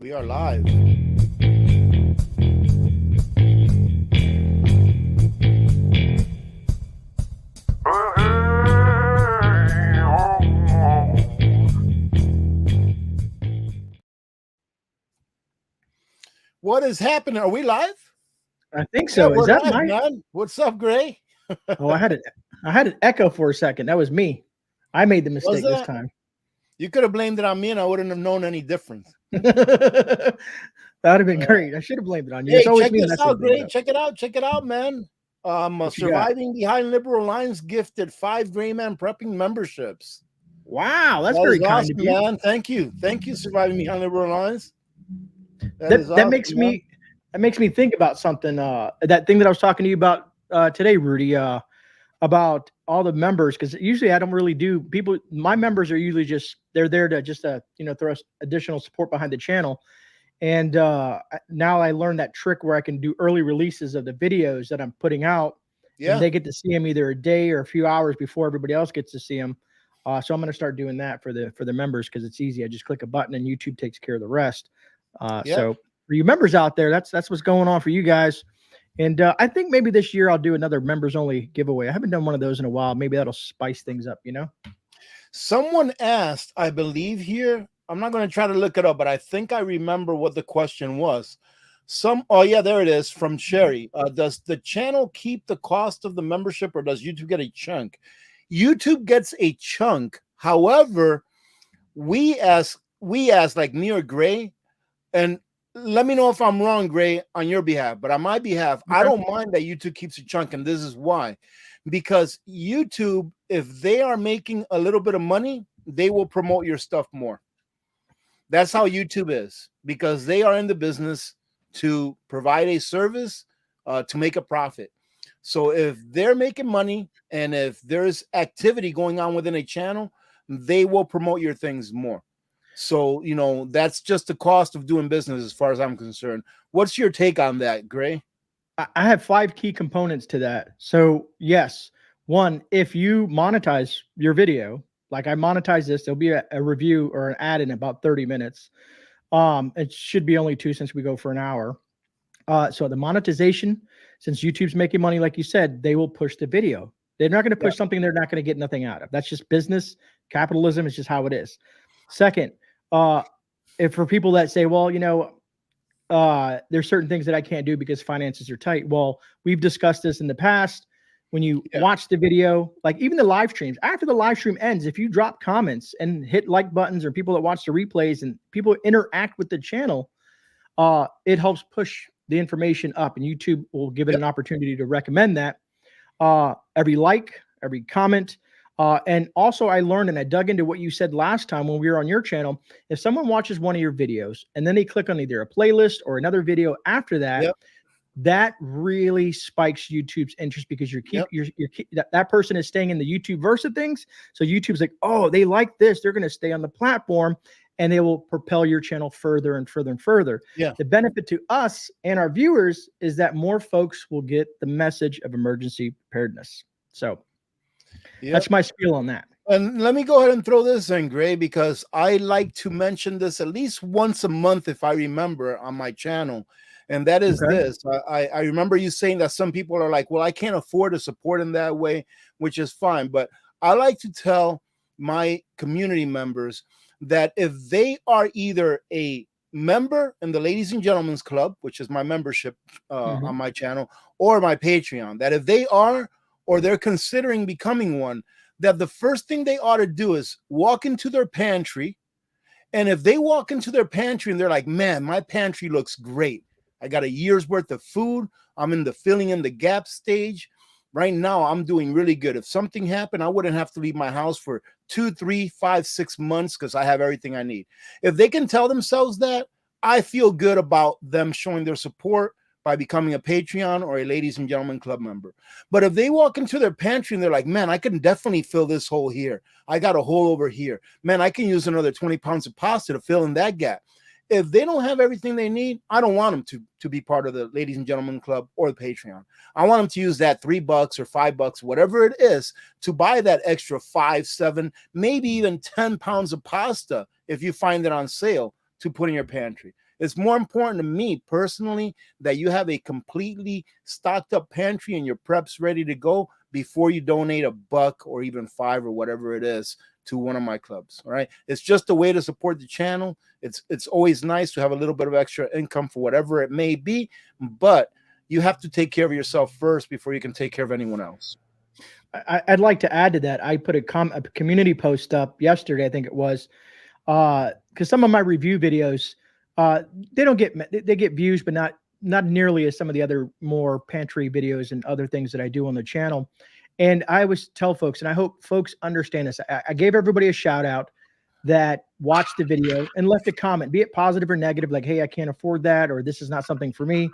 We are live. What is happening? Are we live? I think Yeah, so. we're Is that live, my? man. What's up, Gray? Oh, I had an echo for a second. That was me. I made the Was mistake this that? time. You could have blamed it on me, and I wouldn't have known any difference. That would have been great. I should have blamed it on you. It's Hey, always check me this messing out, things Gray. up. Check it out. Check it out, man. What you got? Surviving Behind Liberal Lines gifted 5 GreyMan Prepping memberships. Wow, that's That very is kind awesome, of you. man. Thank you. Thank you, Surviving Behind Liberal Lines. That is That awesome, makes man. me think about something. That thing that I was talking to you about today, Rudy. About all the members, because usually I don't really do people. My members are usually they're there to just throw additional support behind the channel. And now I learned that trick where I can do early releases of the videos that I'm putting out, Yeah. and they get to see them either a day or a few hours before everybody else gets to see them. So I'm going to start doing that for the members because it's easy. I just click a button and YouTube takes care of the rest. So for you members out there, that's what's going on for you guys. And I think maybe this year I'll do another members only giveaway. I haven't done one of those in a while. Maybe that'll spice things up, Someone asked, I believe here, I'm not going to try to look it up, but I think I remember what the question was. Oh yeah, there it is from Sherry. Does the channel keep the cost of the membership, or does YouTube get a chunk? YouTube gets a chunk. However, we as like me or Gray, and let me know if I'm wrong, Gray, on your behalf, but on my behalf, I don't mind that YouTube keeps a chunk, and this is why. Because YouTube, if they are making a little bit of money, they will promote your stuff more. That's how YouTube is, because they are in the business to provide a service to make a profit. So if they're making money and if there's activity going on within a channel, they will promote your things more. So, that's just the cost of doing business as far as I'm concerned. What's your take on that, Gray? I have 5 key components to that. So yes, one, if you monetize your video, like I monetize this, there'll be a review or an ad in about 30 minutes. It should be only 2 since we go for an hour. So the monetization, since YouTube's making money, like you said, they will push the video. They're not going to push something they're not going to get nothing out of. That's just business. Capitalism is just how it is. Second, if for people that say, well, there's certain things that I can't do because finances are tight. Well, we've discussed this in the past. When you watch the video, like even the live streams, after the live stream ends, if you drop comments and hit like buttons, or people that watch the replays and people interact with the channel, it helps push the information up, and YouTube will give it an opportunity to recommend that. Every like, every comment. And also I learned, and I dug into what you said last time when we were on your channel. If someone watches one of your videos and then they click on either a playlist or another video after that, that really spikes YouTube's interest, because that person is staying in the YouTube verse of things. So YouTube's like, oh, they like this, they're going to stay on the platform, and they will propel your channel further and further and further. The benefit to us and our viewers is that more folks will get the message of emergency preparedness. So that's my spiel on that. And let me go ahead and throw this in, Gray, because I like to mention this at least once a month, if I remember, on my channel. And that is this. I remember you saying that some people are like, well, I can't afford to support in that way, which is fine. But I like to tell my community members that if they are either a member in the Ladies and Gentlemen's Club, which is my membership on my channel, or my Patreon, that if they are, or they're considering becoming one, that the first thing they ought to do is walk into their pantry. And if they walk into their pantry and they're like, man, my pantry looks great, I got a year's worth of food, I'm in the filling in the gap stage. Right now, I'm doing really good. If something happened, I wouldn't have to leave my house for 2, 3, 5, 6 months because I have everything I need. If they can tell themselves that, I feel good about them showing their support by becoming a Patreon or a Ladies and Gentlemen Club member. But if they walk into their pantry and they're like, man, I can definitely fill this hole here, I got a hole over here, man, I can use another 20 pounds of pasta to fill in that gap. If they don't have everything they need, I don't want them to be part of the Ladies and Gentlemen Club or the Patreon. I want them to use that $3 or $5, whatever it is, to buy that extra 5, 7, maybe even 10 pounds of pasta if you find it on sale, to put in your pantry. It's more important to me personally that you have a completely stocked up pantry and your preps ready to go before you donate $1 or even 5 or whatever it is to one of my clubs. All right. It's just a way to support the channel. It's always nice to have a little bit of extra income for whatever it may be, but you have to take care of yourself first before you can take care of anyone else. I'd like to add to that. I put a community post up yesterday, I think it was, because some of my review videos, they don't get, they get views, but not nearly as some of the other more pantry videos and other things that I do on the channel. And I always tell folks, and I hope folks understand this, I gave everybody a shout out that watched the video and left a comment, be it positive or negative, like, hey, I can't afford that, or this is not something for me.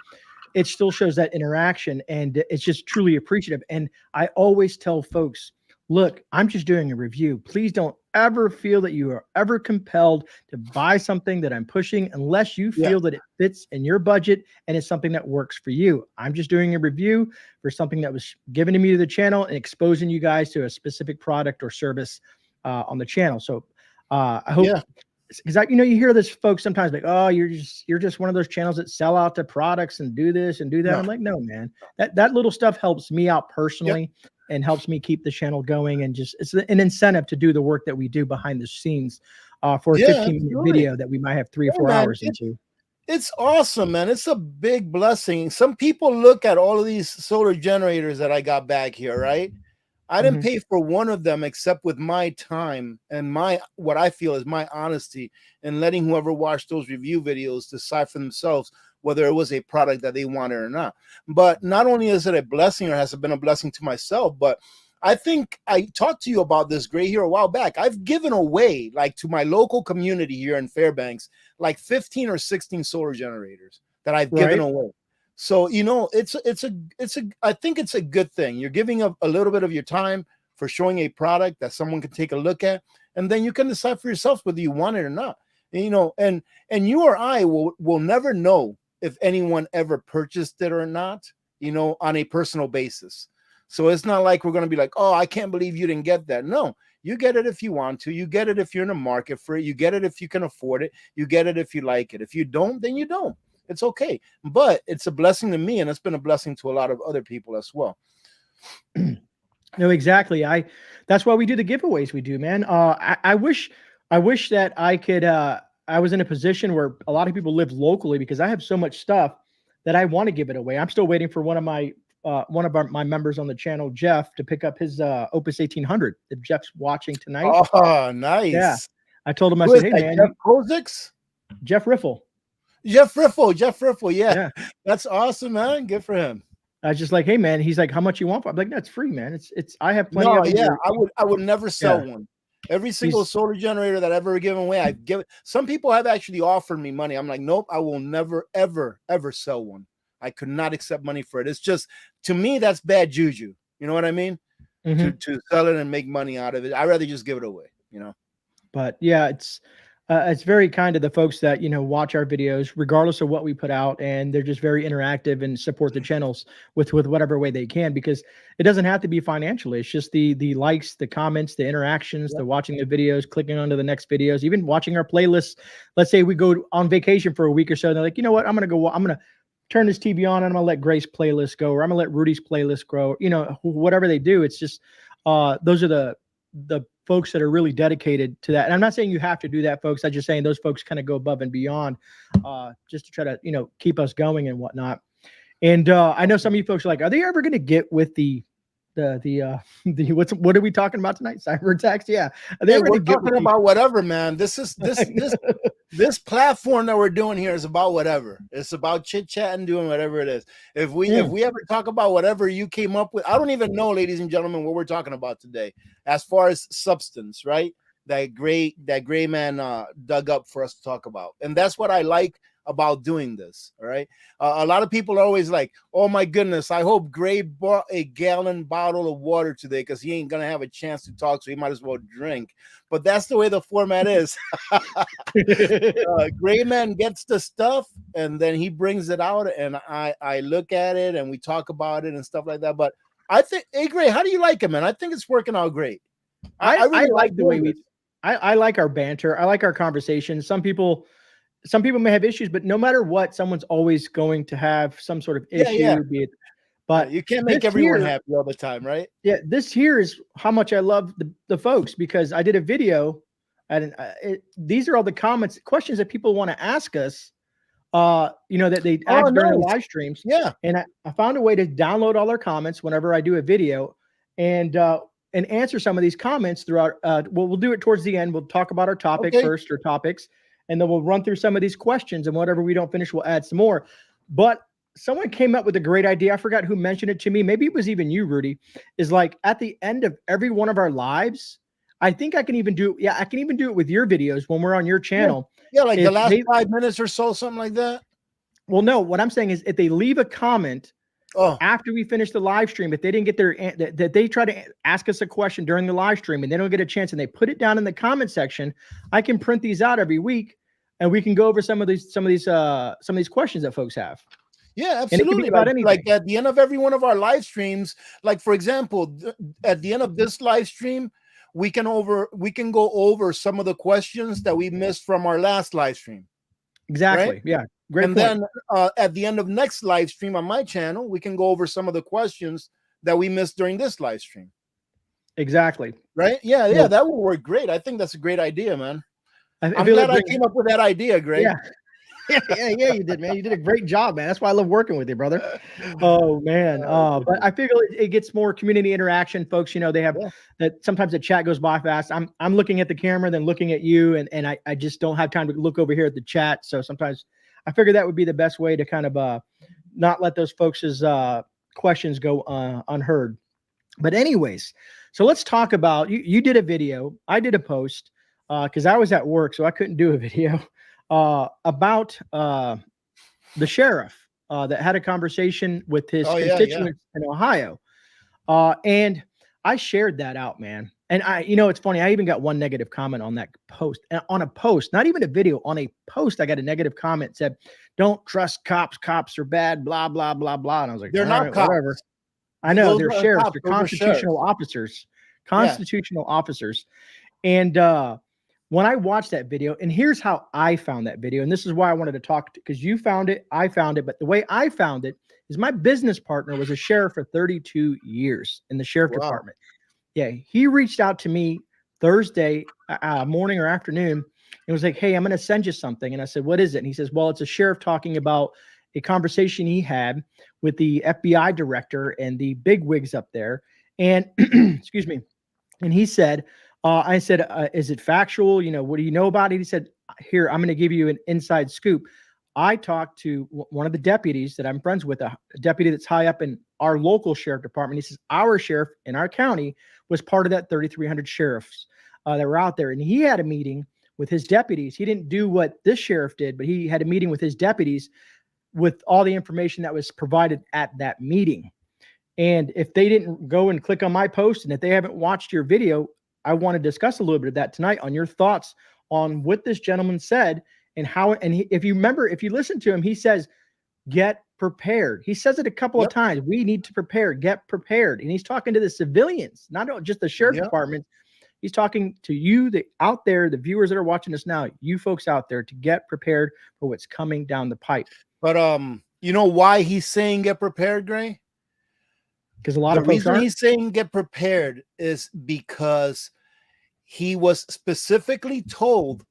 It still shows that interaction, and it's just truly appreciative. And I always tell folks, look, I'm just doing a review. Please don't ever feel that you are ever compelled to buy something that I'm pushing unless you feel that it fits in your budget and it's something that works for you. I'm just doing a review for something that was given to me to the channel and exposing you guys to a specific product or service on the channel. So I hope, because you hear this folks sometimes like, oh, you're just one of those channels that sell out to products and do this and do that. I'm like, no, man, that little stuff helps me out personally and helps me keep the channel going. And just, it's an incentive to do the work that we do behind the scenes for a 15-minute video that we might have 3 or 4 hours into. It's awesome, man. It's a big blessing. Some people look at all of these solar generators that I got back here, right? I didn't pay for one of them except with my time and what I feel is my honesty and letting whoever watched those review videos decide for themselves whether it was a product that they wanted or not. But not only is it a blessing, or has it been a blessing to myself, but I think I talked to you about this, Gray, here a while back. I've given away, like, to my local community here in Fairbanks, like 15 or 16 solar generators that I've given away. So, I think it's a good thing. You're giving up a little bit of your time for showing a product that someone can take a look at, and then you can decide for yourself whether you want it or not. And you or I will never know if anyone ever purchased it or not, on a personal basis. So it's not like we're going to be like, oh, I can't believe you didn't get that. No, you get it if you want to. You get it if you're in the market for it. You get it if you can afford it. You get it if you like it. If you don't, then you don't. It's okay. But it's a blessing to me, and it's been a blessing to a lot of other people as well. No, exactly. That's why we do the giveaways we do, man. I wish that I could, I was in a position where a lot of people live locally, because I have so much stuff that I want to give it away. I'm still waiting for one of my members on the channel, Jeff, to pick up his Opus 1800. If Jeff's watching tonight. Oh, nice. Yeah. I told him, I said, hey, man. Jeff Kozix? Jeff Riffle. Jeff Riffle. Yeah. That's awesome, man. Good for him. I was just like, hey, man. He's like, how much you want for? I'm like, that's free, man. I have plenty of it. I would never sell one. Every single solar generator that I've ever given away, I've given. Some people have actually offered me money. I'm like, nope, I will never, ever, ever sell one. I could not accept money for it. It's just, to me, that's bad juju. You know what I mean? To sell it and make money out of it. I'd rather just give it away, But yeah, it's very kind of the folks that, watch our videos, regardless of what we put out. And they're just very interactive and support the channels with whatever way they can, because it doesn't have to be financially. It's just the likes, the comments, the interactions, the watching the videos, clicking onto the next videos, even watching our playlists. Let's say we go on vacation for a week or so. And they're like, you know what? I'm going to turn this TV on and I'm going to let Grace's playlist go, or I'm going to let Rudy's playlist grow, whatever they do. It's just, those are the folks that are really dedicated to that. And I'm not saying you have to do that, folks. I'm just saying those folks kind of go above and beyond, just to try to, keep us going and whatnot. And I know some of you folks are like, are they ever going to get with the what are we talking about tonight? Cyber attacks? Yeah. We're talking about whatever, man. This platform that we're doing here is about whatever. It's about chit chat and doing whatever it is. If we ever talk about whatever you came up with, I don't even know, ladies and gentlemen, what we're talking about today, as far as substance, right? That GreyMan dug up for us to talk about. And that's what I like about doing this. All right. A lot of people are always like, oh my goodness, I hope Gray bought a gallon bottle of water today, because he ain't gonna have a chance to talk, so he might as well drink. But that's the way the format is. GreyMan gets the stuff and then he brings it out, and I look at it and we talk about it and stuff like that. But I think, hey Gray, how do you like it, man? I think it's working out great. I really like the way I like our banter. I like our conversation. Some people some people may have issues, but no matter what, someone's always going to have some sort of issue. Yeah. Be it, but you can't make everyone happy all the time, right? Yeah, this here is how much I love the folks, because I did a video, and these are all the comments, questions that people want to ask us. That they ask during the live streams. Yeah, and I found a way to download all their comments whenever I do a video, and answer some of these comments throughout. We'll do it towards the end. We'll talk about our topic first, or topics, and then we'll run through some of these questions, and whatever we don't finish, we'll add some more. But someone came up with a great idea. I forgot who mentioned it to me. Maybe it was even you, Rudy. Is like at the end of every one of our lives, I think I can even do. Yeah, I can even do it with your videos when we're on your channel. Yeah, like the last 5 minutes or so, something like that. Well, no, what I'm saying is if they leave a comment after we finish the live stream, if they didn't get that they try to ask us a question during the live stream and they don't get a chance and they put it down in the comment section, I can print these out every week and we can go over some of these questions that folks have. Yeah, absolutely. Like at the end of every one of our live streams, like for example, at the end of this live stream, we can go over some of the questions that we missed from our last live stream. Exactly. Right? Yeah. Great. And then at the end of next live stream on my channel, we can go over some of the questions that we missed during this live stream. Exactly. Right? Yeah, that will work great. I think that's a great idea, man. I'm glad I came up with that idea, Grey. Yeah. Yeah, you did, man. You did a great job, man. That's why I love working with you, brother. Oh man. But I figure it gets more community interaction, folks. They have that sometimes the chat goes by fast. I'm looking at the camera, then looking at you, and I just don't have time to look over here at the chat. So sometimes I figure that would be the best way to kind of not let those folks' questions go unheard. But anyways, so let's talk about you did a video, I did a post because I was at work, so I couldn't do a video. About the sheriff that had a conversation with his constituents in Ohio. And I shared that out, man. And it's funny. I even got one negative comment on that post. And on a post, not even a video, on a post, I got a negative comment said, "Don't trust cops. Cops are bad, blah, blah, blah, blah." And I was like, they're not cops. Whatever. I know they're sheriffs. They're constitutional officers. Constitutional officers. And when I watched that video, and here's how I found that video, and this is why I wanted to talk to, because you found it, I found it, but the way I found it is my business partner was a sheriff for 32 years in the sheriff department. Yeah, he reached out to me Thursday morning or afternoon and was like, "Hey, I'm going to send you something." And I said, "What is it?" And he says, "Well, it's a sheriff talking about a conversation he had with the FBI director and the bigwigs up there." And excuse me. And he said, I said, "Is it factual? What do you know about it?" He said, "Here, I'm going to give you an inside scoop. I talked to one of the deputies that I'm friends with, a deputy that's high up in our local sheriff department." He says, "Our sheriff in our county was part of that 3,300 sheriffs that were out there. And he had a meeting with his deputies. He didn't do what this sheriff did, but he had a meeting with his deputies with all the information that was provided at that meeting. And if they didn't go and click on my post, and if they haven't watched your video, I want to discuss a little bit of that tonight on your thoughts on what this gentleman said and how, if you remember, if you listen to him, he says, get prepared. He says it a couple of times. We need to prepare, get prepared. And he's talking to the civilians, not just the sheriff department. He's talking to you out there, the viewers that are watching us now, you folks out there, to get prepared for what's coming down the pipe. But you know why he's saying get prepared, Grey? Because a lot of folks reason he's saying get prepared is because he was specifically told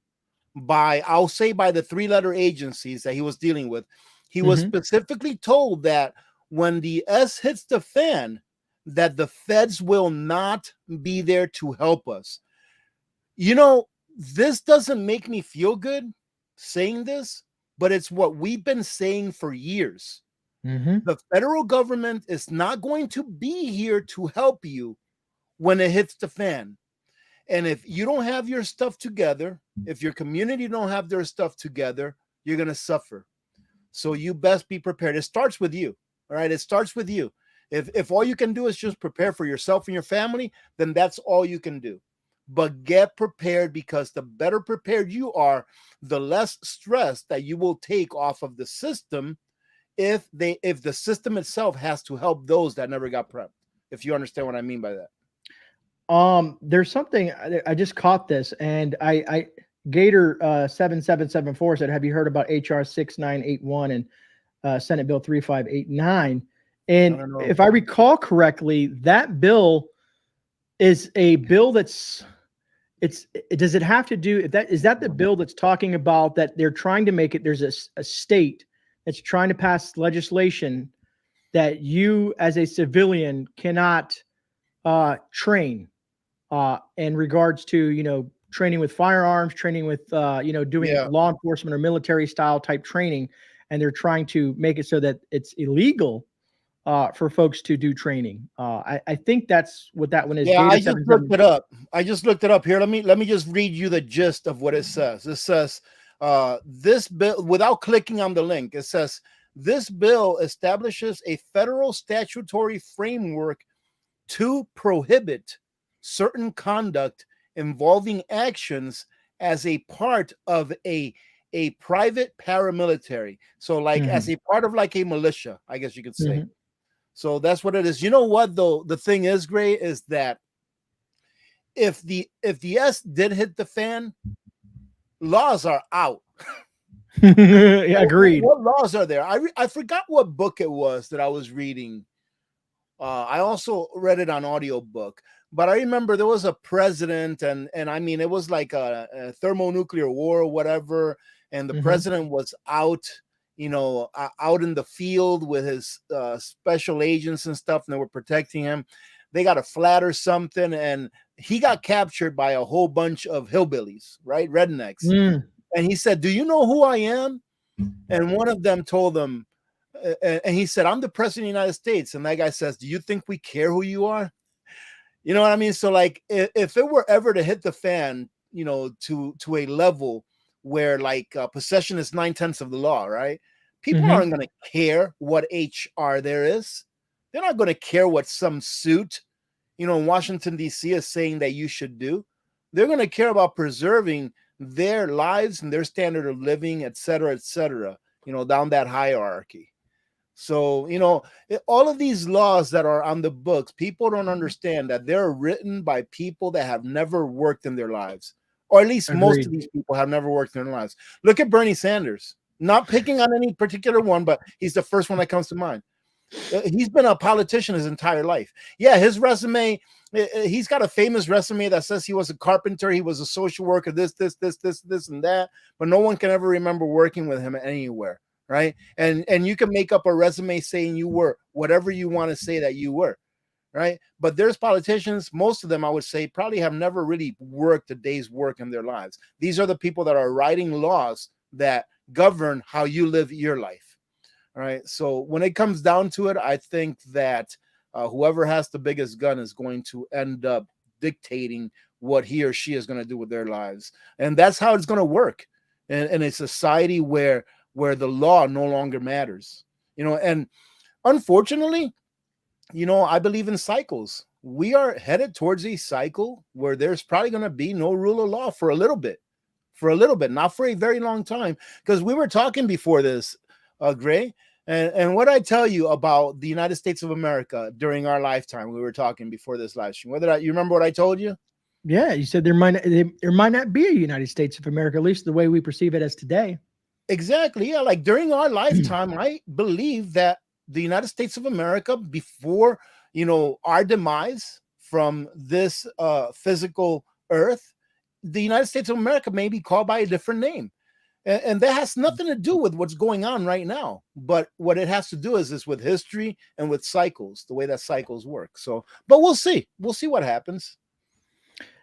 by, I'll say, by the 3-letter agencies that he was dealing with. He was specifically told that when the S hits the fan, that the feds will not be there to help us. This doesn't make me feel good saying this, but it's what we've been saying for years. The federal government is not going to be here to help you when it hits the fan. And if you don't have your stuff together, if your community don't have their stuff together, you're going to suffer. So you best be prepared. It starts with you. All right. It starts with you. If all you can do is just prepare for yourself and your family, then that's all you can do. But get prepared, because the better prepared you are, the less stress that you will take off of the system if the system itself has to help those that never got prepped. If you understand what I mean by that. There's something I just caught this, and Gator 7774 said, have you heard about HR 6981 and Senate Bill 3589? I And don't know. if I recall correctly, that bill is a bill that's does it have to do, if that is that the bill that's talking about that they're trying to make it, there's a state that's trying to pass legislation that you as a civilian cannot train in regards to, training with firearms, training with, doing Yeah. law enforcement or military style type training. And they're trying to make it so that it's illegal for folks to do training. I think that's what that one is. Yeah, Gator I just looked 77. it up. I just looked it up here. Let me just read you the gist of what it says. It says this bill, without clicking on the link, it says this bill establishes a federal statutory framework to prohibit certain conduct involving actions as a part of a private paramilitary. So like as a part of like a militia, I guess you could say. Mhm. So that's what it is. You know what though? The thing is, Gray, is that if the S did hit the fan, laws are out. Yeah, agreed. What laws are there? I forgot what book it was that I was reading. I also read it on audiobook, but I remember there was a president, and I mean it was like a thermonuclear war or whatever, and the president was out, out in the field with his special agents and stuff, and they were protecting him. They got a flat or something, and he got captured by a whole bunch of hillbillies, right, rednecks, and he said, "Do you know who I am?" And one of them told him, and he said, "I'm the president of the United States." And that guy says, "Do you think we care who you are?" You know what I mean? So like if it were ever to hit the fan, to a level where like possession is 9/10 of the law, right? People aren't going to care what HR there is. They're not going to care what some suit, in Washington, D.C. is saying that you should do. They're going to care about preserving their lives and their standard of living, et cetera, down that hierarchy. So, all of these laws that are on the books, people don't understand that they're written by people that have never worked in their lives, or at least most of these people have never worked in their lives. Look at Bernie Sanders, not picking on any particular one, but he's the first one that comes to mind. He's been a politician his entire life. Yeah, his resume, he's got a famous resume that says he was a carpenter, he was a social worker, this, and that, but no one can ever remember working with him anywhere. Right. And you can make up a resume saying you were whatever you want to say that you were. Right. But there's politicians, most of them, I would say, probably have never really worked a day's work in their lives. These are the people that are writing laws that govern how you live your life. All right. So when it comes down to it, I think that whoever has the biggest gun is going to end up dictating what he or she is going to do with their lives. And that's how it's going to work in a society where the law no longer matters, and unfortunately, I believe in cycles. We are headed towards a cycle where there's probably going to be no rule of law for a little bit, not for a very long time. Because we were talking before this, Gray, and what I tell you about the United States of America during our lifetime, we were talking before this live stream. You remember what I told you? Yeah, you said there might not be a United States of America, at least the way we perceive it as today. Exactly. Yeah. Like during our lifetime, I believe that the United States of America, before, our demise from this physical earth, the United States of America may be called by a different name. And that has nothing to do with what's going on right now. But what it has to do is with history and with cycles, the way that cycles work. So, but we'll see. We'll see what happens.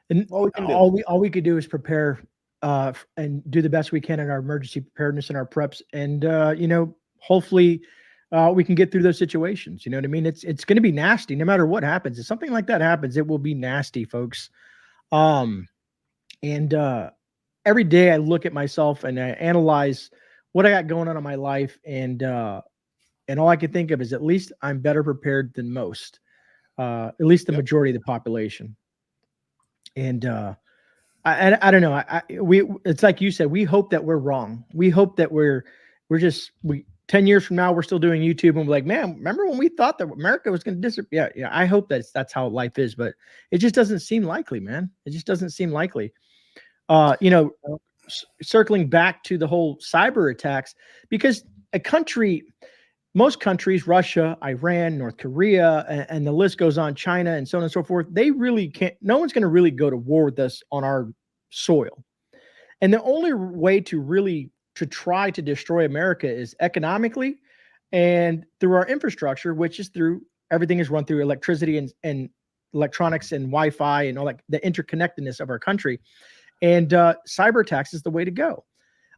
And all we could do is prepare and do the best we can in our emergency preparedness and our preps. And, hopefully we can get through those situations. You know what I mean? It's going to be nasty no matter what happens. If something like that happens, it will be nasty, folks. And every day I look at myself and I analyze what I got going on in my life. And all I can think of is at least I'm better prepared than most, at least the majority of the population. And I don't know. It's like you said, we hope that we're wrong. We hope that we're 10 years from now, we're still doing YouTube and we're like, man, remember when we thought that America was going to disappear? Yeah. I hope that's how life is, but it just doesn't seem likely, man. It just doesn't seem likely. circling back to the whole cyber attacks, because most countries, Russia, Iran, North Korea, and the list goes on, China, and so on and so forth, they really can't, no one's going to really go to war with us on our soil. And the only way to try to destroy America is economically and through our infrastructure, which is through, everything is run through electricity and electronics and Wi-Fi and all that, the interconnectedness of our country. And cyber attacks is the way to go.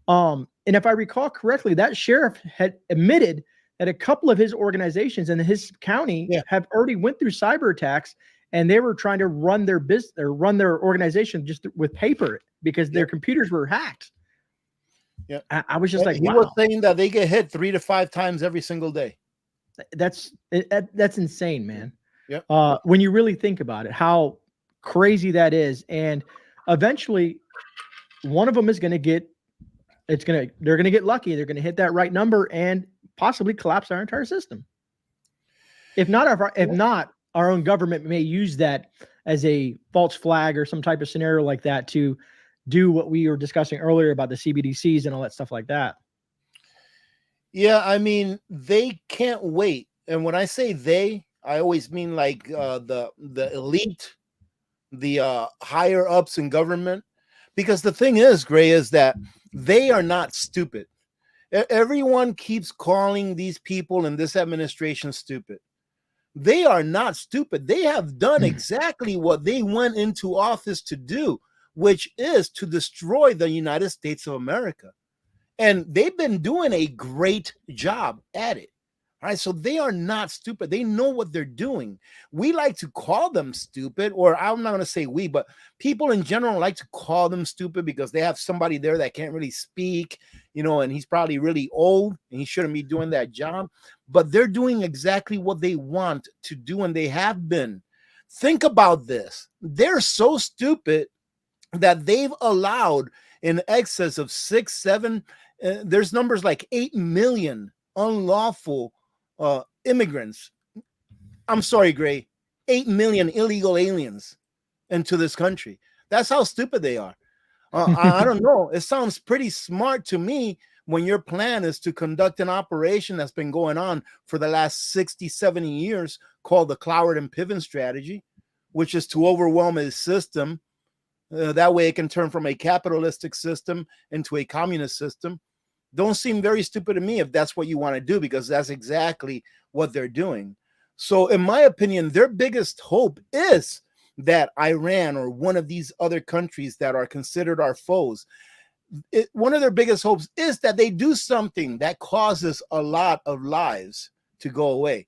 And if I recall correctly, that sheriff had admitted that a couple of his organizations in his county have already went through cyber attacks, and they were trying to run their business or run their organization just with paper because their computers were hacked. Yeah, I was just like, he was saying that they get hit 3 to 5 times every single day. That's insane, man. Yeah. When you really think about it, how crazy that is, and eventually, one of them is going to get. They're going to get lucky. They're going to hit that right number and possibly collapse our entire system. If not, our own government may use that as a false flag or some type of scenario like that to do what we were discussing earlier about the CBDCs and all that stuff like that. Yeah, I mean, they can't wait. And when I say they, I always mean like the elite, the higher ups in government. Because the thing is, Gray, is that they are not stupid. Everyone keeps calling these people in this administration stupid. They are not stupid. They have done exactly what they went into office to do, which is to destroy the United States of America. And they've been doing a great job at it. All right, so they are not stupid. They know what they're doing. We like to call them stupid, or I'm not going to say we, but people in general like to call them stupid because they have somebody there that can't really speak, and he's probably really old and he shouldn't be doing that job. But they're doing exactly what they want to do, and they have been. Think about this. They're so stupid that they've allowed in excess of 6, 7, there's numbers like 8 million unlawful immigrants. I'm sorry, Gray, 8 million illegal aliens into this country. That's how stupid they are. I don't know. It sounds pretty smart to me when your plan is to conduct an operation that's been going on for the last 60, 70 years called the Cloward and Piven strategy, which is to overwhelm a system. That way it can turn from a capitalistic system into a communist system. Don't seem very stupid to me if that's what you want to do, because that's exactly what they're doing. So in my opinion, their biggest hope is that Iran or one of these other countries that are considered our foes, one of their biggest hopes is that they do something that causes a lot of lives to go away.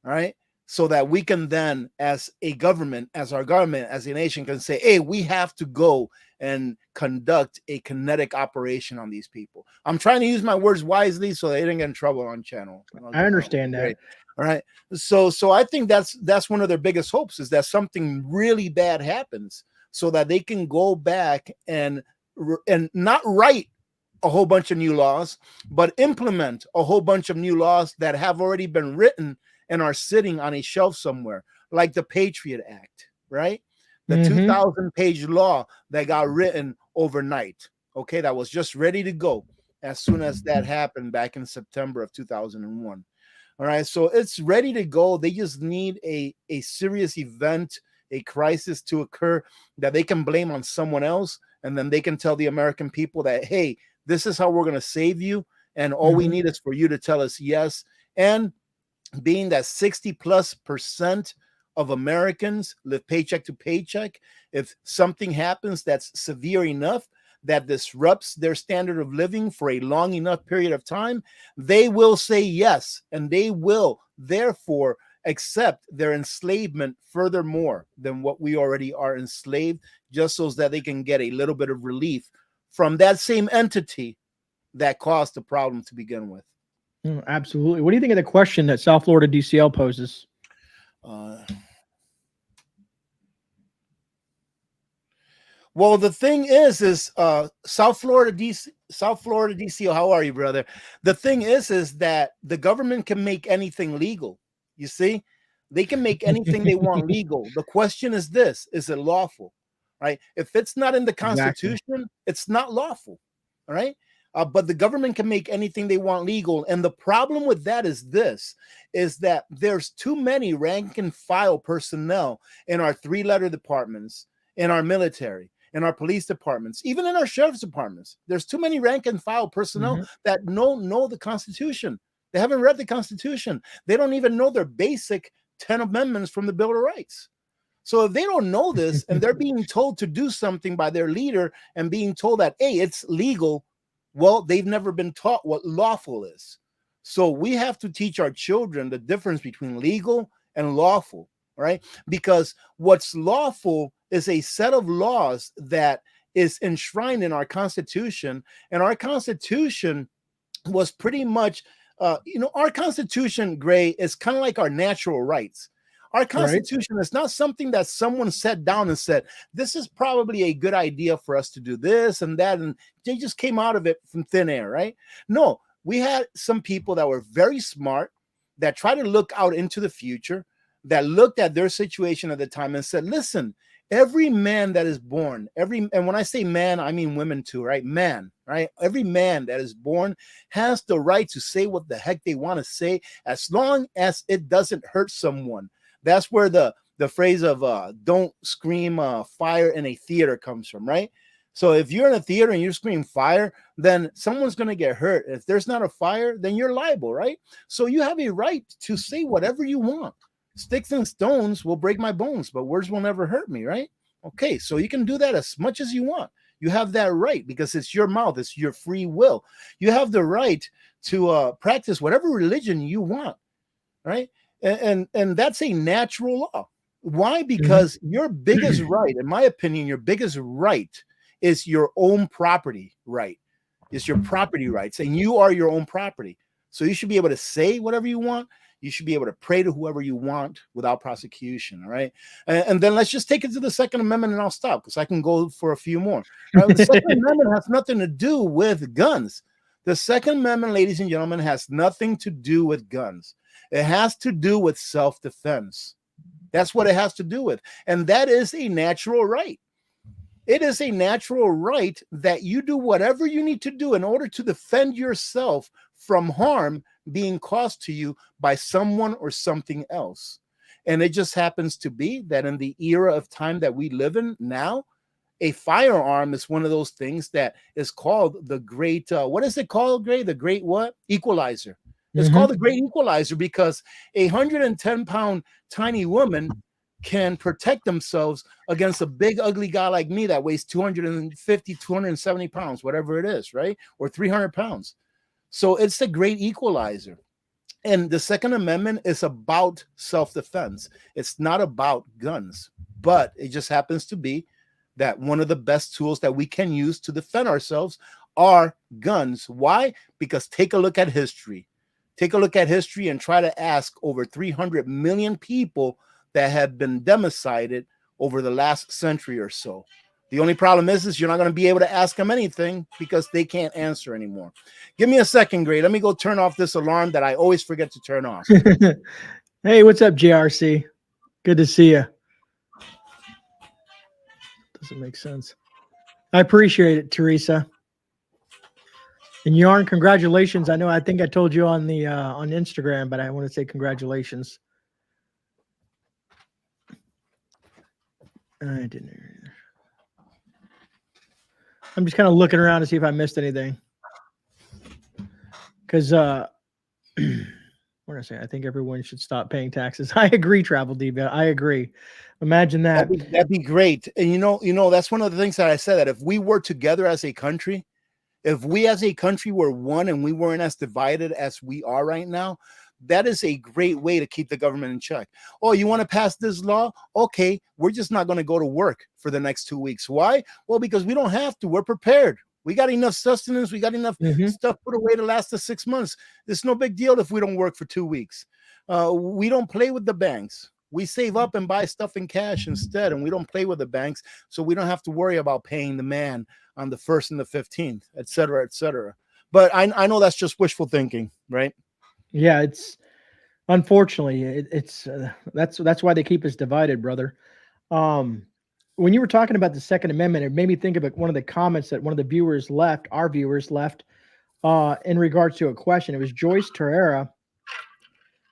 All right. So that we can then, as a government, as our government, as a nation, can say, hey, we have to go and conduct a kinetic operation on these people. I'm trying to use my words wisely so they didn't get in trouble on channel. I understand that. All right. So I think that's one of their biggest hopes, is that something really bad happens so that they can go back and not write a whole bunch of new laws, but implement a whole bunch of new laws that have already been written and are sitting on a shelf somewhere, like the Patriot Act, right? The 2,000-page law that got written overnight, okay, that was just ready to go as soon as that happened back in September of 2001. All right, so it's ready to go. They just need a serious event, a crisis to occur that they can blame on someone else, and then they can tell the American people that, hey, this is how we're going to save you, and all we need is for you to tell us yes. And being that 60+% of Americans live paycheck to paycheck, if something happens that's severe enough that disrupts their standard of living for a long enough period of time, they will say yes, and they will therefore accept their enslavement furthermore than what we already are enslaved, just so that they can get a little bit of relief from that same entity that caused the problem to begin with. Absolutely. What do you think of the question that South Florida DCL poses? Well, the thing is South Florida DCL, how are you, brother? The thing is that the government can make anything legal. You see, they can make anything they want legal. The question is this: is it lawful? right? If it's not in the Exactly. Constitution, it's not lawful, all right? But the government can make anything they want legal. And the problem with that is this, is that there's too many rank and file personnel in our three-letter departments, in our military, in our police departments, even in our sheriff's departments. There's too many rank and file personnel that don't know the Constitution. They haven't read the Constitution. They don't even know their basic 10 amendments from the Bill of Rights. So if they don't know this and they're being told to do something by their leader and being told that, hey, it's legal, well, they've never been taught what lawful is. So we have to teach our children the difference between legal and lawful, right? Because what's lawful is a set of laws that is enshrined in our Constitution, and our Constitution was pretty much, our Constitution, Gray, is kind of like our natural rights. Our Constitution is not something that someone sat down and said, this is probably a good idea for us to do this and that, and they just came out of it from thin air, right? No, we had some people that were very smart, that tried to look out into the future, that looked at their situation at the time and said, listen, every man that is born, and when I say man, I mean women too, right? Man, right? Every man that is born has the right to say what the heck they want to say, as long as it doesn't hurt someone. That's where the phrase of don't scream fire in a theater comes from, right? So if you're in a theater and you scream fire, then someone's going to get hurt. If there's not a fire, then you're liable, right? So you have a right to say whatever you want. Sticks and stones will break my bones, but words will never hurt me, right? Okay, so you can do that as much as you want. You have that right because it's your mouth, it's your free will. You have the right to practice whatever religion you want, right? And that's a natural law. Why? Because your biggest right, in my opinion, your biggest right is your own property right. It's your property rights, and you are your own property. So you should be able to say whatever you want. You should be able to pray to whoever you want without prosecution. All right. And then let's just take it to the Second Amendment, and I'll stop because I can go for a few more. Right? The Second Amendment has nothing to do with guns. The Second Amendment, ladies and gentlemen, has nothing to do with guns. It has to do with self-defense. That's what it has to do with. And that is a natural right. It is a natural right that you do whatever you need to do in order to defend yourself from harm being caused to you by someone or something else. And it just happens to be that in the era of time that we live in now, a firearm is one of those things that is called the great, what is it called, Gray? The great what? Equalizer. It's called the great equalizer because a 110-pound tiny woman can protect themselves against a big, ugly guy like me that weighs 250, 270 pounds, whatever it is, right? Or 300 pounds. So it's the great equalizer. And the Second Amendment is about self-defense. It's not about guns, but it just happens to be that one of the best tools that we can use to defend ourselves are guns. Why? Because take a look at history. Take a look at history and try to ask over 300 million people that have been democided over the last century or so. The only problem is you're not going to be able to ask them anything because they can't answer anymore. Give me a second, Gray. Let me go turn off this alarm that I always forget to turn off. Hey, what's up, JRC? Good to see you. Doesn't make sense. I appreciate it, Teresa. And Yarn, congratulations. I think I told you on the on Instagram, but I want to say congratulations. I didn't. I'm just kind of looking around to see if I missed anything. Because what did I say? I think everyone should stop paying taxes. I agree, Travel Diva. I agree. Imagine that. That'd be great. And you know, that's one of the things that I said, that if we were together as a country, if we as a country were one and we weren't as divided as we are right now, that is a great way to keep the government in check. Oh, you want to pass this law? Okay, we're just not going to go to work for the next 2 weeks. Why? Well, because we don't have to. We're prepared. We got enough sustenance. We got enough stuff put away to last us 6 months. It's no big deal if we don't work for 2 weeks. We don't play with the banks. We save up and buy stuff in cash instead, and we don't play with the banks, so we don't have to worry about paying the man on the 1st and the 15th, et cetera, et cetera. But I know that's just wishful thinking, right? Yeah, it's unfortunately it's that's why they keep us divided, brother. when you were talking about the Second Amendment, it made me think of one of the comments that one of the viewers left, our viewers left, in regards to a question. It was Joyce Terrera.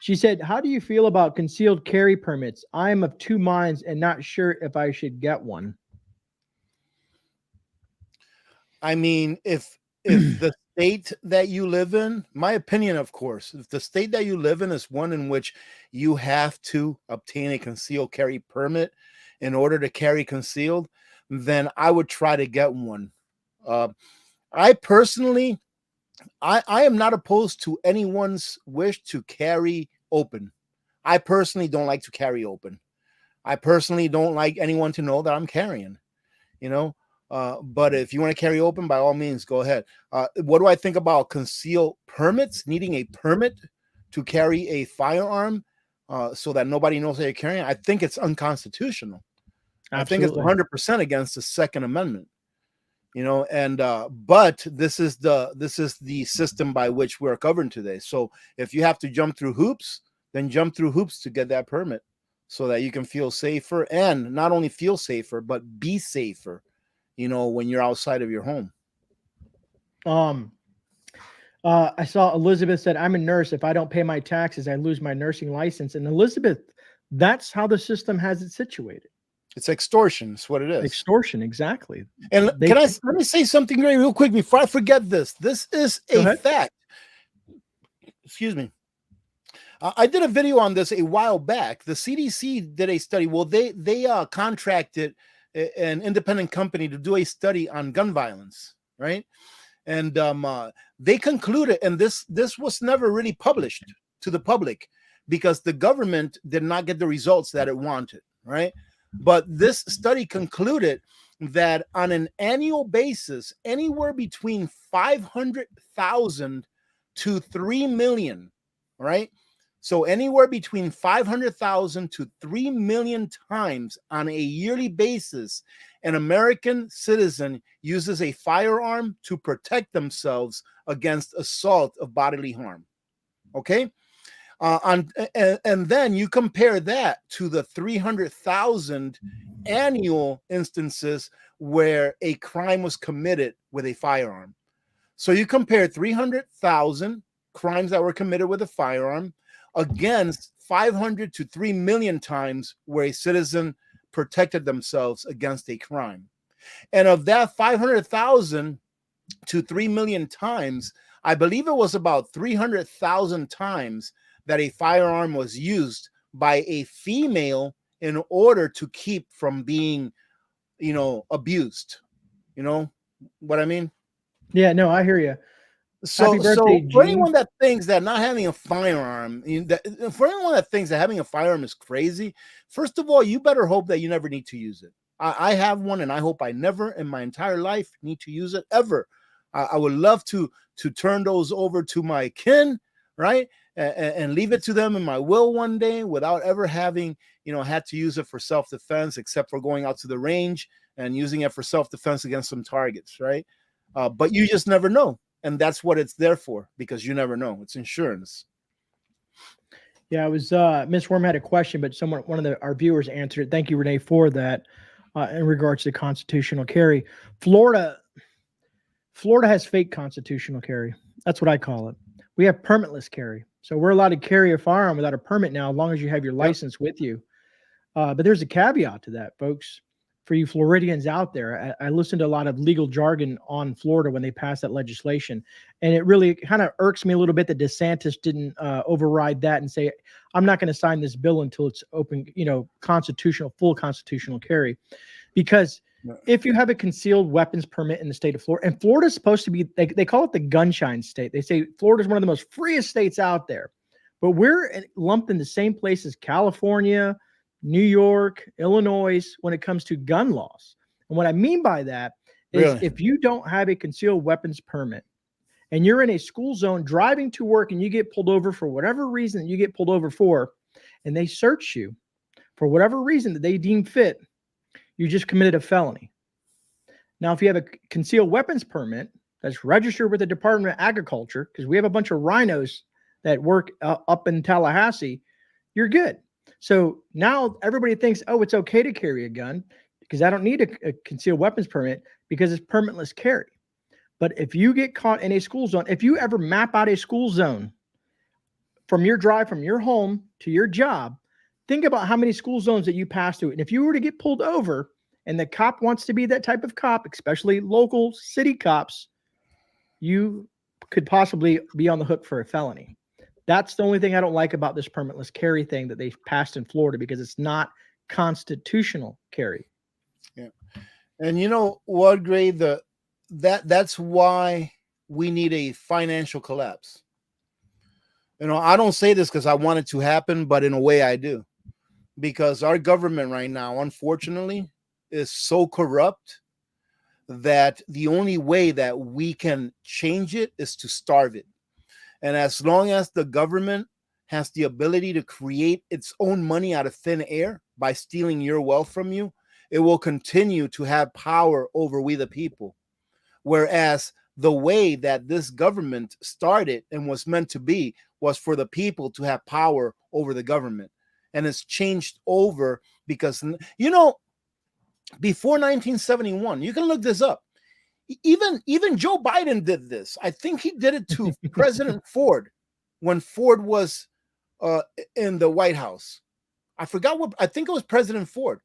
She said, "How do you feel about concealed carry permits? I am of two minds and not sure if I should get one." I mean, if the state that you live in, my opinion, of course, if the state that you live in is one in which you have to obtain a concealed carry permit in order to carry concealed, then I would try to get one. I personally, I am not opposed to anyone's wish to carry open. I personally don't like to carry open. I personally don't like anyone to know that I'm carrying, you know. But if you want to carry open, by all means, go ahead. What do I think about concealed permits? Needing a permit to carry a firearm so that nobody knows that you're carrying? I think it's unconstitutional. Absolutely. I think it's 100% against the Second Amendment. You know, and but this is the system by which we're governed today. So if you have to jump through hoops, then jump through hoops to get that permit, so that you can feel safer, and not only feel safer, but be safer, you know, when you're outside of your home. I saw Elizabeth said, "I'm a nurse. If I don't pay my taxes, I lose my nursing license." And Elizabeth, that's how the system has it situated. It's extortion. It's what it is. Extortion, exactly. And let me say something very real quick before I forget this. This is a fact. Excuse me. I did a video on this a while back. The CDC did a study. Well, they contracted an independent company to do a study on gun violence, right? And they concluded, and this was never really published to the public because the government did not get the results that it wanted, right? But this study concluded that on an annual basis, anywhere between 500,000 to 3 million, right? So anywhere between 500,000 to 3 million times on a yearly basis, an American citizen uses a firearm to protect themselves against assault of bodily harm. Okay? And then you compare that to the 300,000 annual instances where a crime was committed with a firearm. So you compare 300,000 crimes that were committed with a firearm against 500 to 3 million times where a citizen protected themselves against a crime. And of that 500,000 to 3 million times, I believe it was about 300,000 times that a firearm was used by a female in order to keep from being, you know, abused. You know what I mean? Yeah, no, I hear you. So for anyone that thinks that not having a firearm, for anyone that thinks that having a firearm is crazy, first of all, you better hope that you never need to use it. I have one, and I hope I never in my entire life need to use it ever. I would love to turn those over to my kin, right, and leave it to them in my will one day without ever having, you know, had to use it for self-defense, except for going out to the range and using it for self-defense against some targets, right? But you just never know. And that's what it's there for, because you never know. It's insurance. Yeah, it was Miss Worm had a question, but one of our viewers answered it. Thank you, Renee, for that. In regards to constitutional carry, Florida has fake constitutional carry. That's what I call it. We have permitless carry, so we're allowed to carry a firearm without a permit now, as long as you have your license with you. But there's a caveat to that, folks. For you Floridians out there, I listened to a lot of legal jargon on Florida when they passed that legislation, and it really kind of irks me a little bit that DeSantis didn't override that and say, "I'm not going to sign this bill until it's open, you know, full constitutional carry," because if you have a concealed weapons permit in the state of Florida, and Florida is supposed to be, they call it the gunshine state. They say Florida is one of the most freest states out there, but we're lumped in the same place as California, New York, Illinois, when it comes to gun laws. And what I mean by that is if you don't have a concealed weapons permit and you're in a school zone driving to work and you get pulled over for whatever reason you get pulled over for, and they search you for whatever reason that they deem fit, you just committed a felony. Now, if you have a concealed weapons permit that's registered with the Department of Agriculture, because we have a bunch of rhinos that work up in Tallahassee, you're good. So now everybody thinks, oh, it's okay to carry a gun. because I don't need a concealed weapons permit because it's permitless carry. But if you get caught in a school zone, if you ever map out a school zone from your drive from your home to your job, think about how many school zones that you pass through. And if you were to get pulled over and the cop wants to be that type of cop, especially local city cops, you could possibly be on the hook for a felony. That's the only thing I don't like about this permitless carry thing that they passed in Florida, because it's not constitutional carry. Yeah. And you know what, Gray? That's why we need a financial collapse. You know, I don't say this because I want it to happen, but in a way I do. Because our government right now, unfortunately, is so corrupt that the only way that we can change it is to starve it. And as long as the government has the ability to create its own money out of thin air by stealing your wealth from you, it will continue to have power over we the people. Whereas the way that this government started and was meant to be was for the people to have power over the government. And it's changed over because, you know, before 1971, you can look this up. Even Joe Biden did this. I think he did it to President Ford when Ford was in the White House. I forgot what, I think it was President Ford.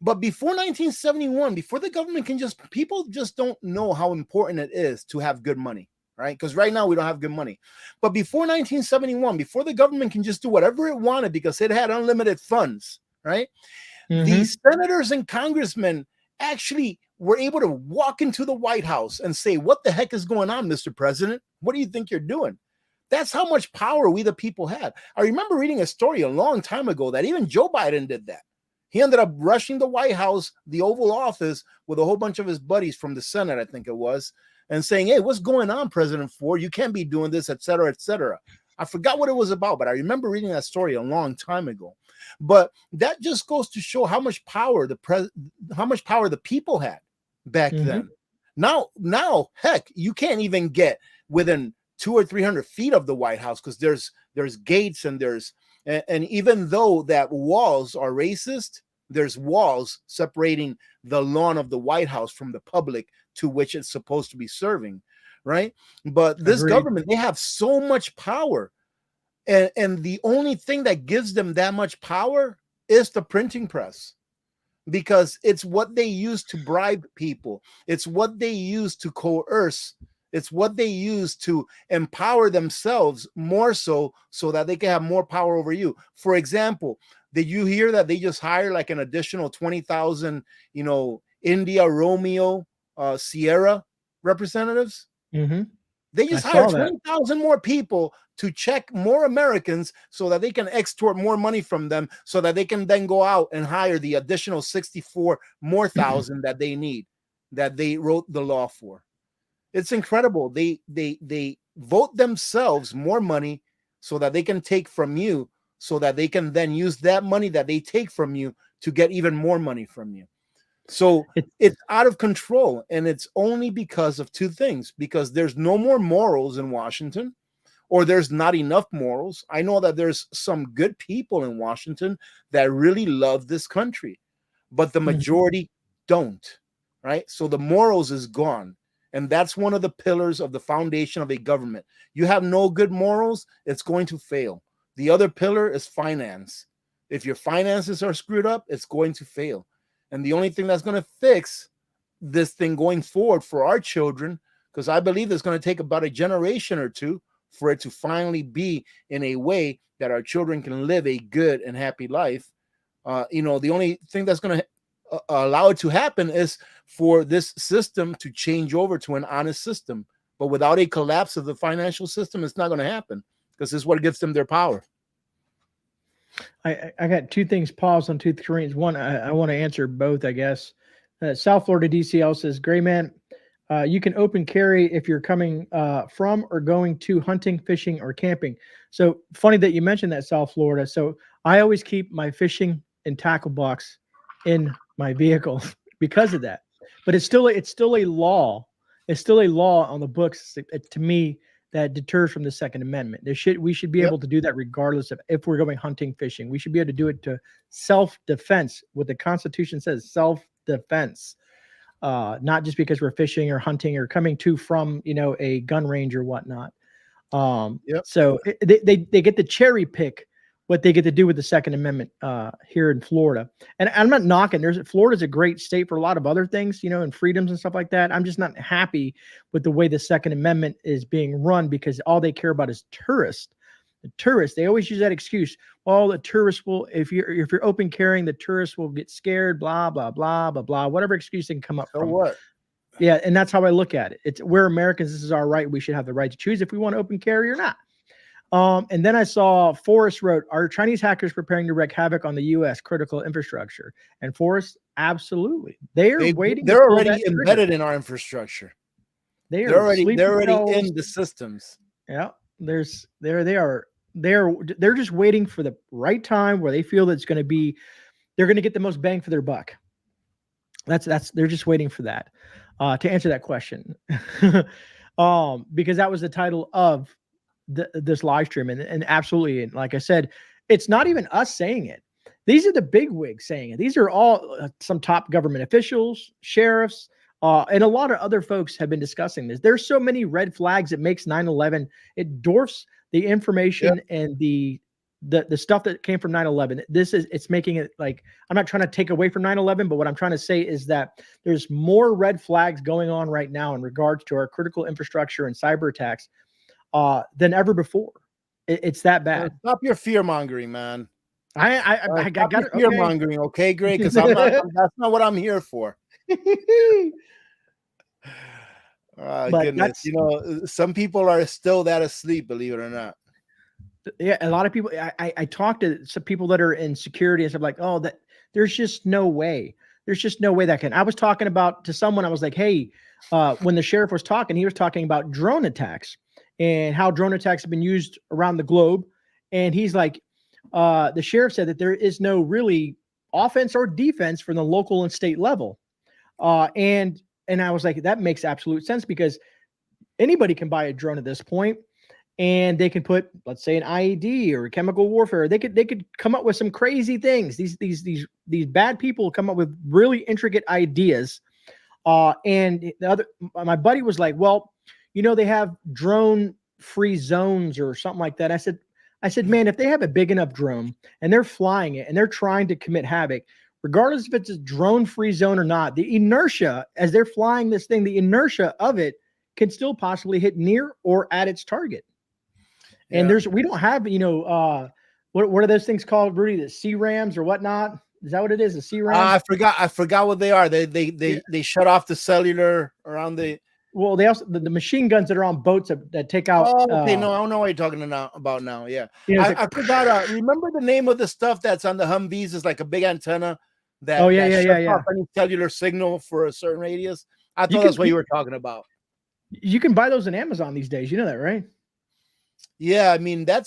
But before 1971, before the government can just, people just don't know how important it is to have good money, right? Because right now we don't have good money. But before 1971, before the government can just do whatever it wanted because it had unlimited funds, right? The senators and congressmen actually were able to walk into the White House and say, what the heck is going on, Mr. President? What do you think you're doing? That's how much power we the people had. I remember reading a story a long time ago that even Joe Biden did that. He ended up rushing the White House, the Oval Office, with a whole bunch of his buddies from the Senate, I think it was, and saying, hey, what's going on, President Ford? You can't be doing this, et cetera, et cetera. I forgot what it was about, but I remember reading that story a long time ago. But that just goes to show how much power the people had back then. Now, heck, you can't even get within 200 or 300 feet of the White House because there's gates and and even though that walls are racist, there's walls separating the lawn of the White House from the public to which it's supposed to be serving, right? But this government, they have so much power. And the only thing that gives them that much power is the printing press, because it's what they use to bribe people. It's what they use to coerce. It's what they use to empower themselves more so that they can have more power over you. For example, did you hear that they just hired like an additional 20,000, you know, India, Romeo, Sierra representatives? They just hired 20,000 more people to check more Americans so that they can extort more money from them so that they can then go out and hire the additional 64 more thousand that they need, that they wrote the law for. It's incredible. They vote themselves more money so that they can take from you, so that they can then use that money that they take from you to get even more money from you. So it's out of control, and it's only because of two things: because there's no more morals in Washington, or there's not enough morals. I know that there's some good people in Washington that really love this country, but the majority don't, right? So the morals is gone. And that's one of the pillars of the foundation of a government. You have no good morals, it's going to fail. The other pillar is finance. If your finances are screwed up, it's going to fail. And the only thing that's going to fix this thing going forward for our children, because I believe it's going to take about a generation or two for it to finally be in a way that our children can live a good and happy life. You know, the only thing that's going to allow it to happen is for this system to change over to an honest system. But without a collapse of the financial system, it's not going to happen, because this is what gives them their power. I got two things paused on two screens. One, I want to answer both, I guess. South Florida DCL says, GreyMan, you can open carry if you're coming from or going to hunting, fishing, or camping. So funny that you mentioned that, South Florida. So I always keep my fishing and tackle box in my vehicle because of that. But it's still a law. It's still a law on the books, to me, that deters from the Second Amendment. We should be able to do that regardless of if we're going hunting, fishing. We should be able to do it to self-defense. What the Constitution says, self self-defense, not just because we're fishing or hunting or coming to from, you know, a gun range or whatnot. So they get to cherry pick what they get to do with the Second Amendment here in Florida. And I'm not knocking. Florida's a great state for a lot of other things, you know, and freedoms and stuff like that. I'm just not happy with the way the Second Amendment is being run, because all they care about is tourists. The tourists, they always use that excuse. Well, the tourists will, if you're open carrying, the tourists will get scared, blah, blah, blah, blah, blah, whatever excuse they can come up from. What? Yeah, and that's how I look at it. We're Americans. This is our right. We should have the right to choose if we want to open carry or not. And then I saw Forrest wrote, "Are Chinese hackers preparing to wreak havoc on the U.S. critical infrastructure?" And Forrest, absolutely. They're waiting. They're already embedded in our infrastructure. They're already in the systems. Yeah, they're just waiting for the right time where they feel that it's going to be, they're going to get the most bang for their buck. They're just waiting for that. To answer that question, because that was the title of this live stream, and absolutely, and like I said, it's not even us saying it. These are the big wigs saying it. These are all some top government officials, sheriffs, and a lot of other folks have been discussing this. There's so many red flags. It makes 9/11. It dwarfs the information and the stuff that came from 9/11. It's making it like, I'm not trying to take away from 9/11, but what I'm trying to say is that there's more red flags going on right now in regards to our critical infrastructure and cyber attacks than ever before. It's that bad. Stop your fear mongering, man. I got it. Fear mongering, okay, Grey? Because that's not what I'm here for. Goodness, you know, some people are still that asleep, believe it or not. Yeah, a lot of people. I talked to some people that are in security and stuff, like, oh, that there's just no way. There's just no way that can. I was talking about to someone. I was like, hey, when the sheriff was talking, he was talking about drone attacks and how drone attacks have been used around the globe. And he's like, the sheriff said that there is no really offense or defense from the local and state level. And I was like, that makes absolute sense, because anybody can buy a drone at this point. And they can put, let's say, an IED or chemical warfare. They could come up with some crazy things. These bad people come up with really intricate ideas. And my buddy was like, well, you know, they have drone-free zones or something like that. I said, man, if they have a big enough drone and they're flying it and they're trying to commit havoc, regardless if it's a drone-free zone or not, the inertia as they're flying this thing, the inertia of it can still possibly hit near or at its target. And we don't have, you know, what are those things called, Rudy? The C-rams or whatnot? Is that what it is? The C-rams? I forgot what they are. They shut off the cellular around the. Well, they also the machine guns that are on boats that take out. Oh, okay. No, I don't know what you're talking about now. Yeah, you know, I forgot. Remember the name of the stuff that's on the Humvees? Is like a big antenna that. Oh yeah, shuts off any cellular signal for a certain radius. I thought that's what you were talking about. You can buy those on Amazon these days. You know that, right? Yeah, I mean, I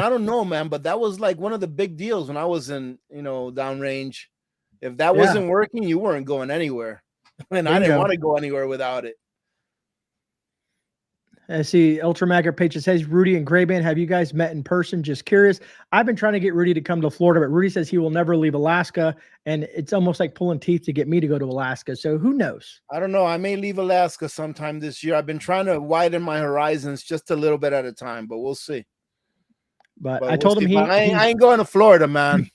don't know, man, but that was like one of the big deals when I was in, you know, downrange. If that wasn't working, you weren't going anywhere. And I didn't want to go anywhere without it. I see Ultramagger Page says, Rudy and GreyMan, have you guys met in person? Just curious. I've been trying to get Rudy to come to Florida, but Rudy says he will never leave Alaska. And it's almost like pulling teeth to get me to go to Alaska. So who knows? I don't know. I may leave Alaska sometime this year. I've been trying to widen my horizons just a little bit at a time, but we'll see. But I told him I ain't going to Florida, man.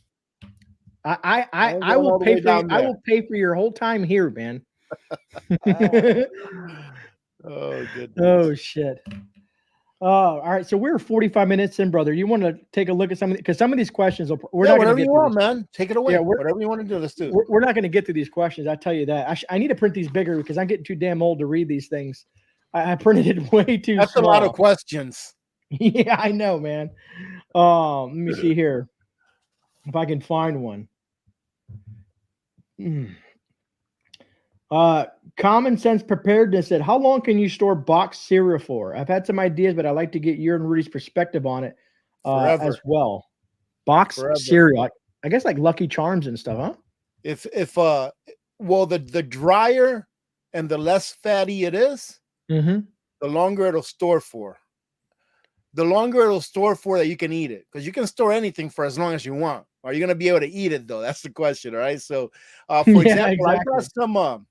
I will pay for your whole time here, man. Oh, goodness. Oh, shit. Oh, all right. So we're 45 minutes in, brother. You want to take a look at some of because some of these questions we're not whatever you want, man. Take it away. Yeah, whatever you want to do, let's do it. We're not going to get through these questions. I tell you that. I need to print these bigger because I'm getting too damn old to read these things. I printed it way too That's small. A lot of questions. Yeah, I know, man. Let me see here if I can find one. Common Sense Preparedness said, how long can you store boxed cereal for? I've had some ideas, but I'd like to get your and Rudy's perspective on it as well. Boxed cereal. I guess like Lucky Charms and stuff, huh? Well, the drier and the less fatty it is, the longer it'll store for. The longer it'll store for that you can eat it. Because you can store anything for as long as you want. Are you going to be able to eat it though? That's the question. All right. So, for Yeah, example, I got exactly. some.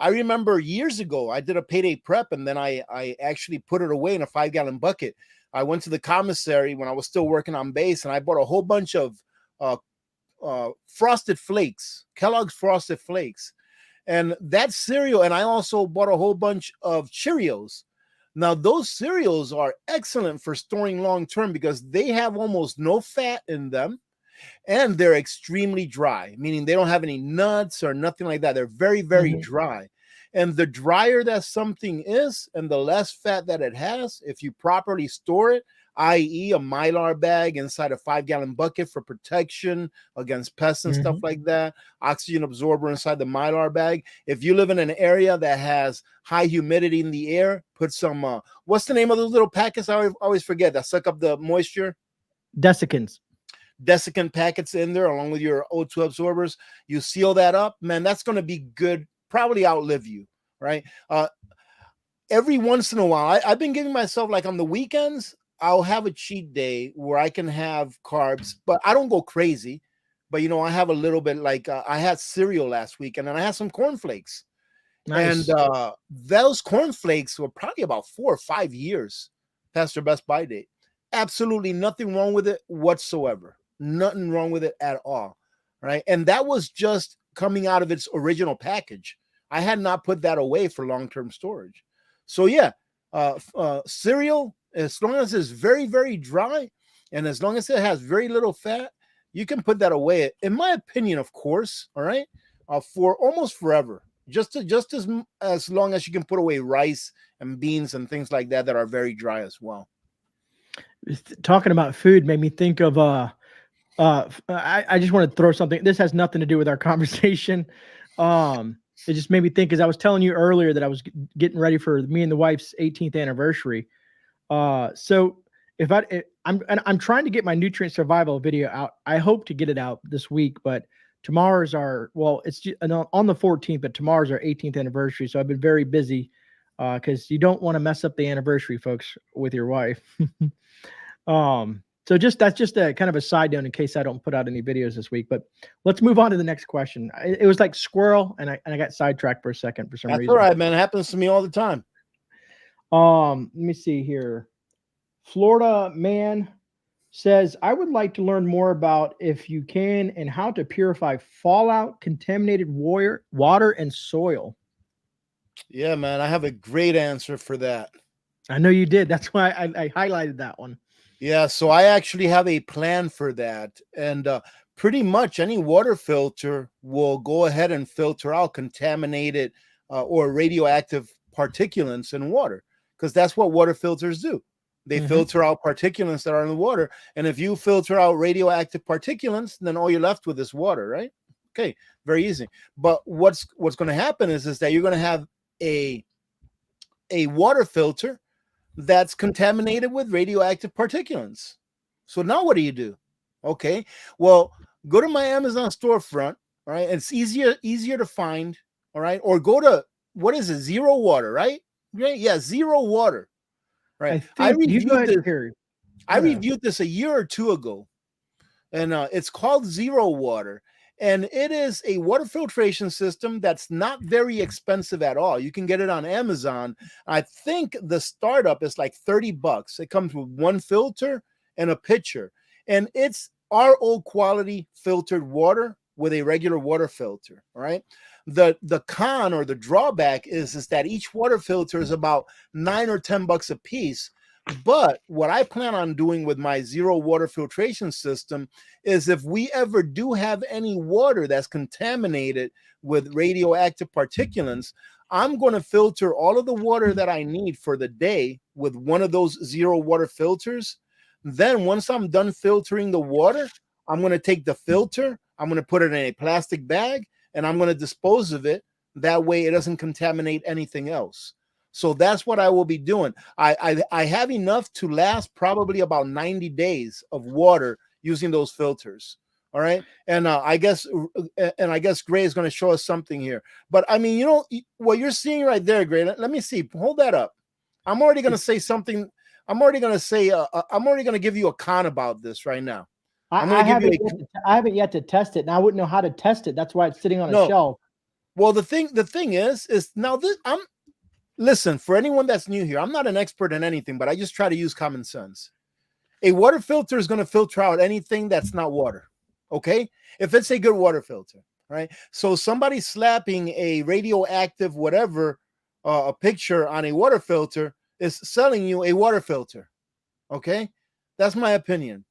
I remember years ago, I did a payday prep, and then I actually put it away in a 5-gallon bucket. I went to the commissary when I was still working on base, and I bought a whole bunch of uh, Frosted Flakes, Kellogg's Frosted Flakes, and that cereal. And I also bought a whole bunch of Cheerios. Now, those cereals are excellent for storing long term because they have almost no fat in them and they're extremely dry, meaning they don't have any nuts or nothing like that. They're very, very Mhm. dry. And the drier that something is and the less fat that it has, if you properly store it, i.e., a Mylar bag inside a 5-gallon bucket for protection against pests and stuff Mhm. like that, oxygen absorber inside the Mylar bag. If you live in an area that has high humidity in the air, put some, what's the name of those little packets? I always forget that suck up the moisture. Desiccants. Desiccant packets in there along with your O2 absorbers. You seal that up, man, that's going to be good, probably outlive you, right? Every once in a while, I've been giving myself, like on the weekends, I'll have a cheat day where I can have carbs, but I don't go crazy. But, I have a little bit, like I had cereal last week and then I had some cornflakes. And Nice. those cornflakes were probably about 4 or 5 years past their best buy date. Absolutely nothing wrong with it whatsoever. Nothing wrong with it at all. Right. And that was just coming out of its original package. I had not put that away for long-term storage. So yeah, cereal, as long as it's very, very dry and as long as it has very little fat, you can put that away. In my opinion, of course, all right, for almost forever, just as long as you can put away rice and beans and things like that are very dry as well. Talking about food made me think of I just want to throw something. This has nothing to do with our conversation. It just made me think because I was telling you earlier that I was getting ready for me and the wife's 18th anniversary. So I'm trying to get my nutrient survival video out. I hope to get it out this week, but tomorrow's our it's on the 14th, but tomorrow's our 18th anniversary. So I've been very busy because you don't want to mess up the anniversary, folks, with your wife. So that's just a kind of a side note in case I don't put out any videos this week. But let's move on to the next question. It was like squirrel, and I got sidetracked for a second for some That's reason. all right, man. It happens to me all the time. Let me see here. Florida man says, I would like to learn more about, if you can, and how to purify fallout, contaminated water and soil. Yeah, man. I have a great answer for that. I know you did. That's why I highlighted that one. Yeah, so I actually have a plan for that. And pretty much any water filter will go ahead and filter out contaminated or radioactive particulates in water, because that's what water filters do. They filter out particulates that are in the water. And if you filter out radioactive particulates, then all you're left with is water, right? Okay, very easy. But what's going to happen is that you're going to have a water filter that's contaminated with radioactive particulates. So now what do you do? Okay, well, go to my Amazon storefront. All right, it's easier to find. All right, or go to, what is it? Zero Water, right? Right, yeah, Zero Water. Right. I think you go ahead here. I reviewed this a year or two ago, and it's called Zero Water. And it is a water filtration system that's not very expensive at all. You can get it on Amazon. I think the startup is like $30. It comes with one filter and a pitcher, and it's RO quality filtered water with a regular water filter. All right. The con or the drawback is that each water filter is about $9 or $10 a piece. But what I plan on doing with my Zero Water filtration system is, if we ever do have any water that's contaminated with radioactive particulates, I'm going to filter all of the water that I need for the day with one of those Zero Water filters. Then once I'm done filtering the water, I'm going to take the filter, I'm going to put it in a plastic bag, and I'm going to dispose of it. That way it doesn't contaminate anything else. So that's what I will be doing. I have enough to last probably about 90 days of water using those filters. All right. And I guess Grey is going to show us something here. But I mean, what you're seeing right there, Grey, let me see. Hold that up. I'm already going to say something. I'm already going to give you a con about this right now. I'm going to give you I haven't yet to test it, and I wouldn't know how to test it. That's why it's sitting on a no. shelf. Well, the thing is now this listen, for anyone that's new here, I'm not an expert in anything, but I just try to use common sense. A water filter is going to filter out anything that's not water. Okay? If it's a good water filter, right? So somebody slapping a radioactive whatever a picture on a water filter is selling you a water filter. Okay? That's my opinion.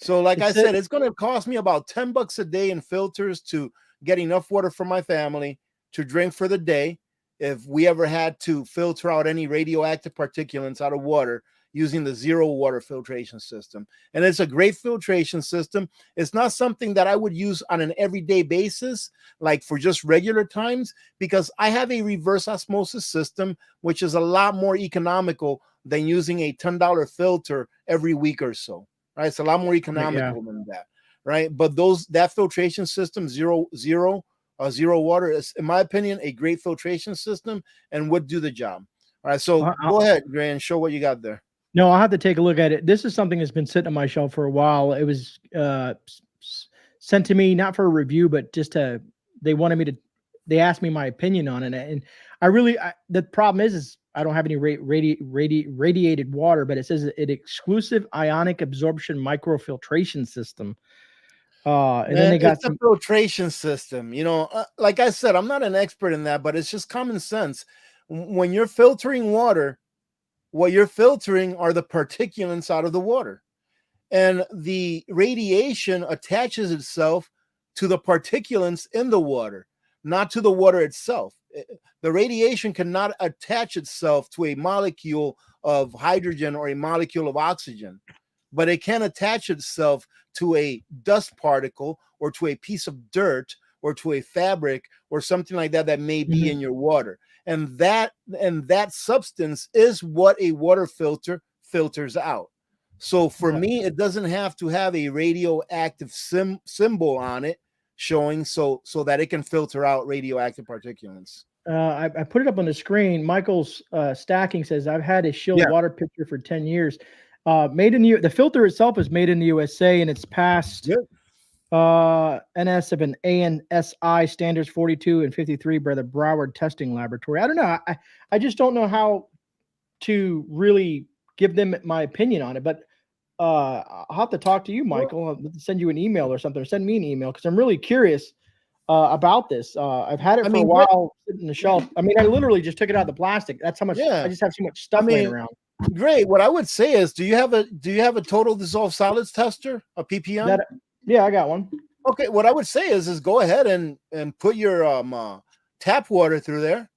So like I said, it's going to cost me about $10 a day in filters to get enough water for my family to drink for the day. If we ever had to filter out any radioactive particulates out of water using the zero water filtration system. And it's a great filtration system. It's not something that I would use on an everyday basis, like for just regular times, because I have a reverse osmosis system, which is a lot more economical than using a $10 filter every week or so. Right, it's a lot more economical than that, right? But that filtration system, zero water, is, in my opinion, a great filtration system and would do the job. All right, so go ahead, Gray, and show what you got there. No, I'll have to take a look at it. This is something that's been sitting on my shelf for a while. It was sent to me not for a review, but just they asked me my opinion on it, and the problem is I don't have any radiated water, but it says an exclusive ionic absorption microfiltration system. And then they got a filtration system. You know, like I said, I'm not an expert in that, but it's just common sense. When you're filtering water, what you're filtering are the particulates out of the water, and the radiation attaches itself to the particulates in the water, not to the water itself. The radiation cannot attach itself to a molecule of hydrogen or a molecule of oxygen, but it can attach itself to a dust particle or to a piece of dirt or to a fabric or something like that may be in your water. And that substance is what a water filter filters out. So for me, it doesn't have to have a radioactive symbol on it showing so that it can filter out radioactive particulates. I put it up on the screen. Michael's Stacking says, I've had a Shield water pitcher for 10 years. Made in the filter itself is made in the USA, and it's passed NS of an ANSI standards 42 and 53 by the Broward Testing Laboratory. I don't know. I just don't know how to really give them my opinion on it, but I'll have to talk to you, Michael. I'll send you an email or something, or send me an email, because I'm really curious about this. I've had it for a while sitting on the shelf. I mean, I literally just took it out of the plastic. That's how much I just have so much stuff laying around. Great. What I would say is, do you have a total dissolved solids tester, a ppm? Yeah, I got one. Okay. What I would say is go ahead and put your tap water through there.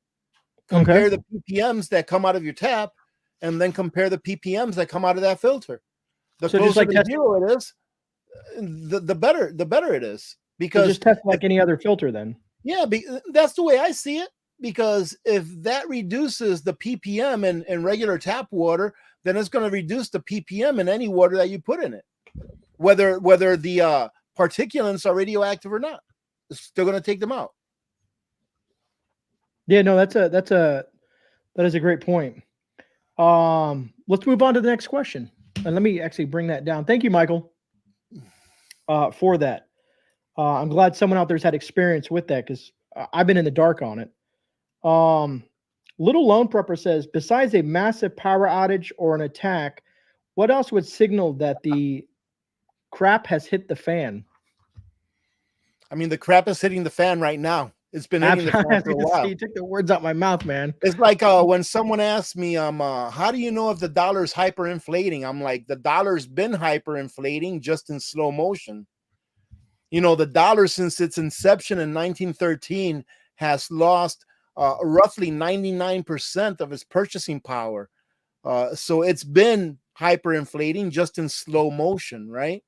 Compare the ppms that come out of your tap, and then compare the ppms that come out of that filter. The closer to zero it is, the better it is. Because just test like any other filter then. Yeah, that's the way I see it. Because if that reduces the ppm in regular tap water, then it's going to reduce the ppm in any water that you put in it, whether the particulates are radioactive or not. It's still going to take them out. Yeah, no, that is a great point. Let's move on to the next question, and let me actually bring that down. Thank you, Michael, for that. I'm glad someone out there's had experience with that, because I've been in the dark on it. Little Lone Prepper says, besides a massive power outage or an attack, what else would signal that the crap has hit the fan? I mean, the crap is hitting the fan right now. It's been hitting the fan for a while. You took the words out my mouth, man. It's like when someone asks me, how do you know if the dollar's hyperinflating? I'm like, the dollar's been hyperinflating, just in slow motion. You know, the dollar, since its inception in 1913, has lost roughly 99% of its purchasing power. So it's been hyperinflating, just in slow motion, right?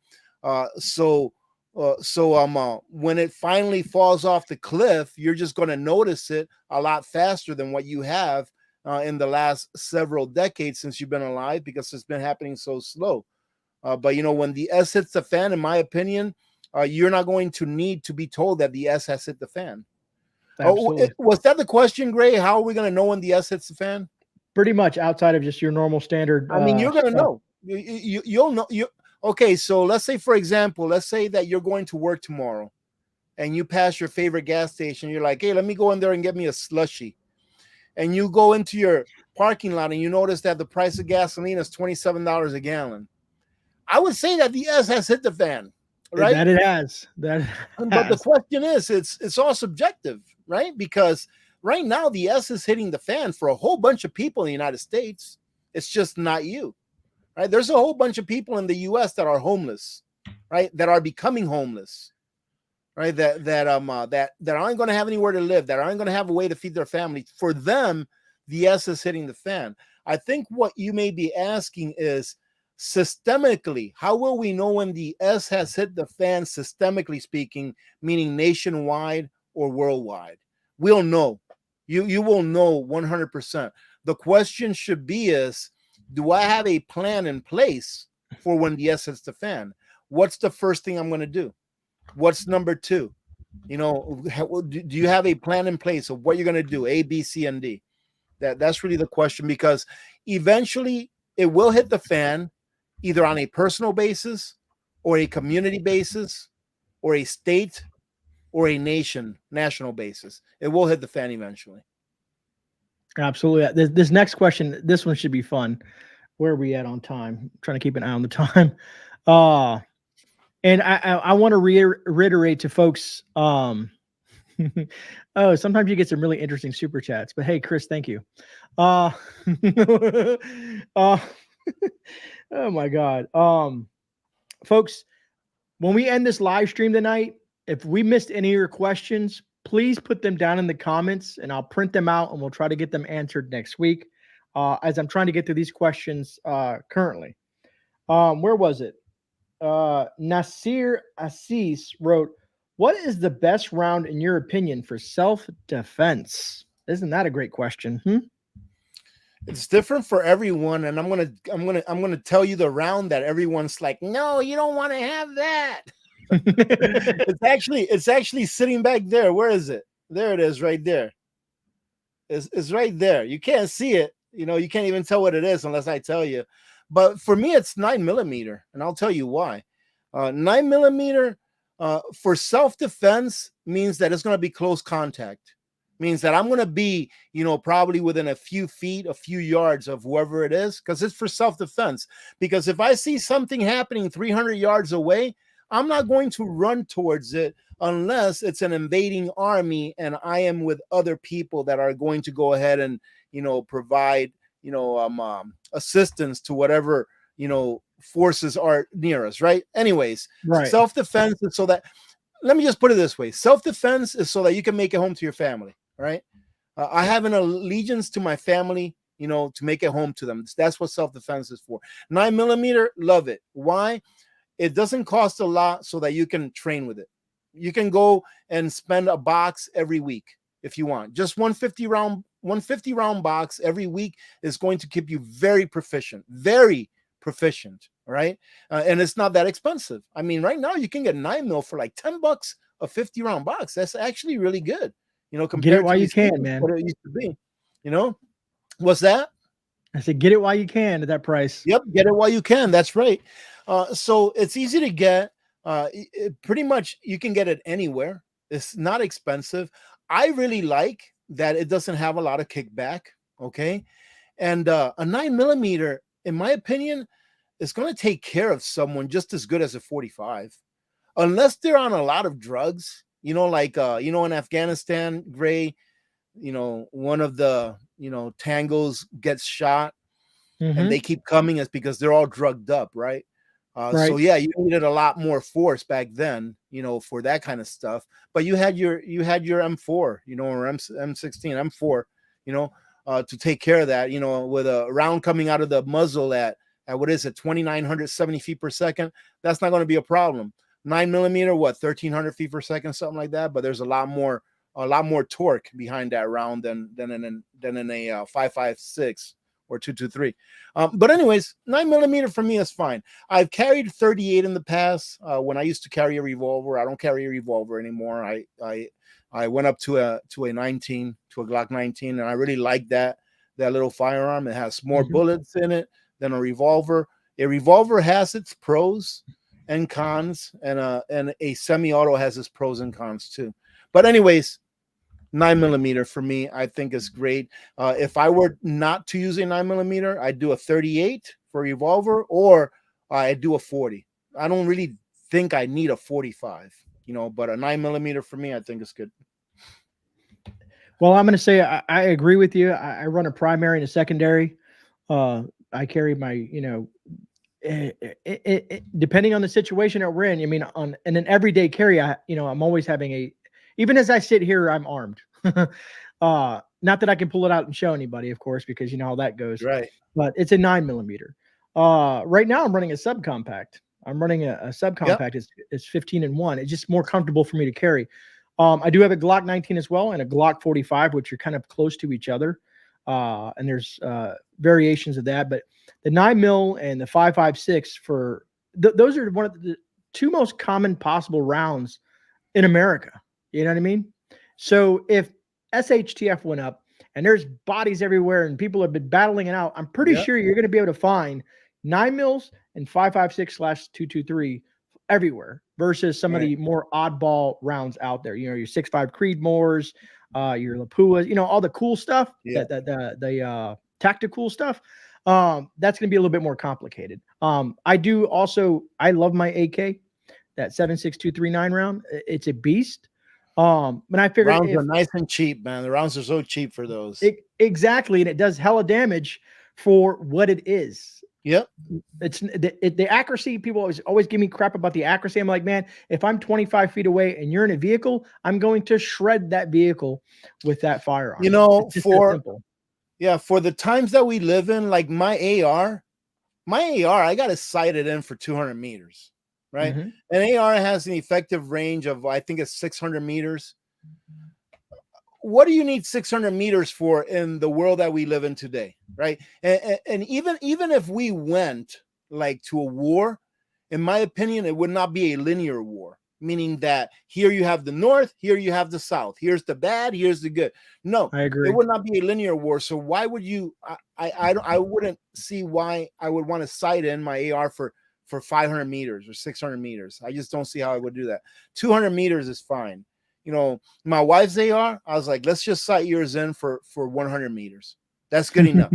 So when it finally falls off the cliff, you're just going to notice it a lot faster than what you have in the last several decades since you've been alive, because it's been happening so slow. But, you know, when the S hits the fan, in my opinion, you're not going to need to be told that the S has hit the fan. Was that the question, Gray? How are we going to know when the S hits the fan? Pretty much outside of just your normal standard. I mean, you're going to know. You'll know. Okay, so let's say, for example, let's say that you're going to work tomorrow and you pass your favorite gas station. You're like, hey, let me go in there and get me a slushie. And you go into your parking lot and you notice that the price of gasoline is $27 a gallon. I would say that the S has hit the fan, right? That it has. That it But the has. question is, it's all subjective, right? Because right now the S is hitting the fan for a whole bunch of people in the United States. It's just not you, right? There's a whole bunch of people in the U.S. that are homeless, right? That are becoming homeless, right? That aren't going to have anywhere to live, that aren't going to have a way to feed their family. For them, the S is hitting the fan. I think what you may be asking is, systemically, how will we know when the S has hit the fan, systemically speaking, meaning nationwide or worldwide? We'll know. You will know 100%. The question should be is, do I have a plan in place for when the S hits the fan? What's the first thing I'm going to do? What's number two? You know, do you have a plan in place of what you're going to do? A, B, C, and D. That's really the question, because eventually it will hit the fan, either on a personal basis or a community basis or a state or a national basis. It will hit the fan eventually. Absolutely. This next question, this one should be fun. Where are we at on time? I'm trying to keep an eye on the time. And I want to reiterate to folks. Oh, sometimes you get some really interesting super chats, but hey, Chris, thank you. Uh, oh my God. Folks, when we end this live stream tonight, if we missed any of your questions, please put them down in the comments and I'll print them out and we'll try to get them answered next week. As I'm trying to get through these questions currently. Where was it? Nasir Assis wrote, what is the best round in your opinion for self-defense? Isn't that a great question? It's different for everyone, and I'm gonna tell you the round that everyone's like, no, you don't want to have that. It's actually sitting back there. Where is it? There it is, right there. It's right there. You can't see it. You know, you can't even tell what it is unless I tell you. But for me, it's 9mm, and I'll tell you why. 9mm for self-defense means that it's going to be close contact. Means that I'm going to be, you know, probably within a few feet, a few yards of whoever it is, because it's for self-defense. Because if I see something happening 300 yards away, I'm not going to run towards it unless it's an invading army and I am with other people that are going to go ahead and, you know, provide, you know, assistance to whatever, you know, forces are near us, right? Anyways, Right. Self-defense is so that, let me just put it this way. Self-defense is so that you can make it home to your family, right? I have an allegiance to my family, you know, to make it home to them. That's what self-defense is for. 9mm, love it. Why? It doesn't cost a lot so that you can train with it. You can go and spend a box every week if you want. Just 150 round box every week is going to keep you very proficient, all right? And it's not that expensive. I mean, right now you can get 9mm for like $10 a 50-round box. That's actually really good, you know, compared get it while to you can, man. what it used to be. You know, what's that? I said, get it while you can at that price. Yep, get it while you can. That's right. So it's easy to get. Pretty much you can get it anywhere. It's not expensive. I really like that it doesn't have a lot of kickback. Okay. And a 9mm, in my opinion, is going to take care of someone just as good as a 45, unless they're on a lot of drugs, you know, like, you know, in Afghanistan, Gray, you know, one of the, you know, tangos gets shot and they keep coming is because they're all drugged up, right? Right. So yeah, you needed a lot more force back then, you know, for that kind of stuff. But you had your M4, you know, or M16, M4, you know, to take care of that, you know, with a round coming out of the muzzle at what is it, 2,970 feet per second. That's not going to be a problem. 9mm, what, 1,300 feet per second, something like that. But there's a lot more torque behind that round than in a 5.56 or 223. But anyways, 9mm for me is fine. I've carried 38 in the past. When I used to carry a revolver, I don't carry a revolver anymore. I went up to a 19, to a Glock 19, and I really like that little firearm. It has more bullets in it than a revolver. A revolver has its pros and cons, and a semi-auto has its pros and cons too. But anyways, 9mm for me, I think is great. If I were not to use a 9mm, I'd do a 38 for a revolver, or I'd do a 40. I don't really think I need a 45, but a 9mm for me, I think is good. Well, I'm going to say I agree with you. I run a primary and a secondary. I carry my, depending on the situation that we're in. I mean, in an everyday carry, I'm always having even as I sit here, I'm armed. Not that I can pull it out and show anybody, of course, because you know how that goes. Right. But it's a 9mm. Right now I'm running a subcompact. I'm running a subcompact. Yep. It's 15-1. It's just more comfortable for me to carry. I do have a Glock 19 as well and a Glock 45, which are kind of close to each other. And there's variations of that, but the 9mm and the 5.56 those are one of the two most common possible rounds in America. You know what I mean? So if SHTF went up and there's bodies everywhere and people have been battling it out, I'm pretty sure you're going to be able to find 9mm and 5.56/223 everywhere versus some of the more oddball rounds out there. Your 6.5 Creedmoors, your Lapuas, all the cool stuff, the tactical stuff. That's going to be a little bit more complicated. I love my AK, that 7.6239 round. It's a beast. But I figured rounds are nice and cheap, man. The rounds are so cheap for those. Exactly, and it does hella damage for what it is. Yep. It's the accuracy. People always give me crap about the accuracy. I'm like, man, if I'm 25 feet away and you're in a vehicle, I'm going to shred that vehicle with that firearm. For the times that we live in, like my AR, I got it sighted in for 200 meters, right? Mm-hmm. An AR has an effective range of, I think it's 600 meters. What do you need 600 meters for in the world that we live in today, right? And even if we went like to a war, in my opinion, it would not be a linear war, meaning that here you have the North, here you have the South, here's the bad, here's the good. No, I agree. It would not be a linear war. So why would you? I wouldn't see why I would want to sight in my AR for 500 meters or 600 meters. I just don't see how I would do that. 200 meters is fine. My wife's AR, I was like, let's just sight yours in for 100 meters. That's good enough.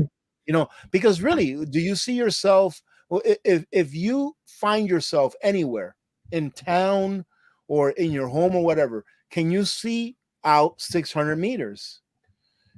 Because really, do you see yourself? Well, if you find yourself anywhere in town or in your home or whatever, can you see out 600 meters?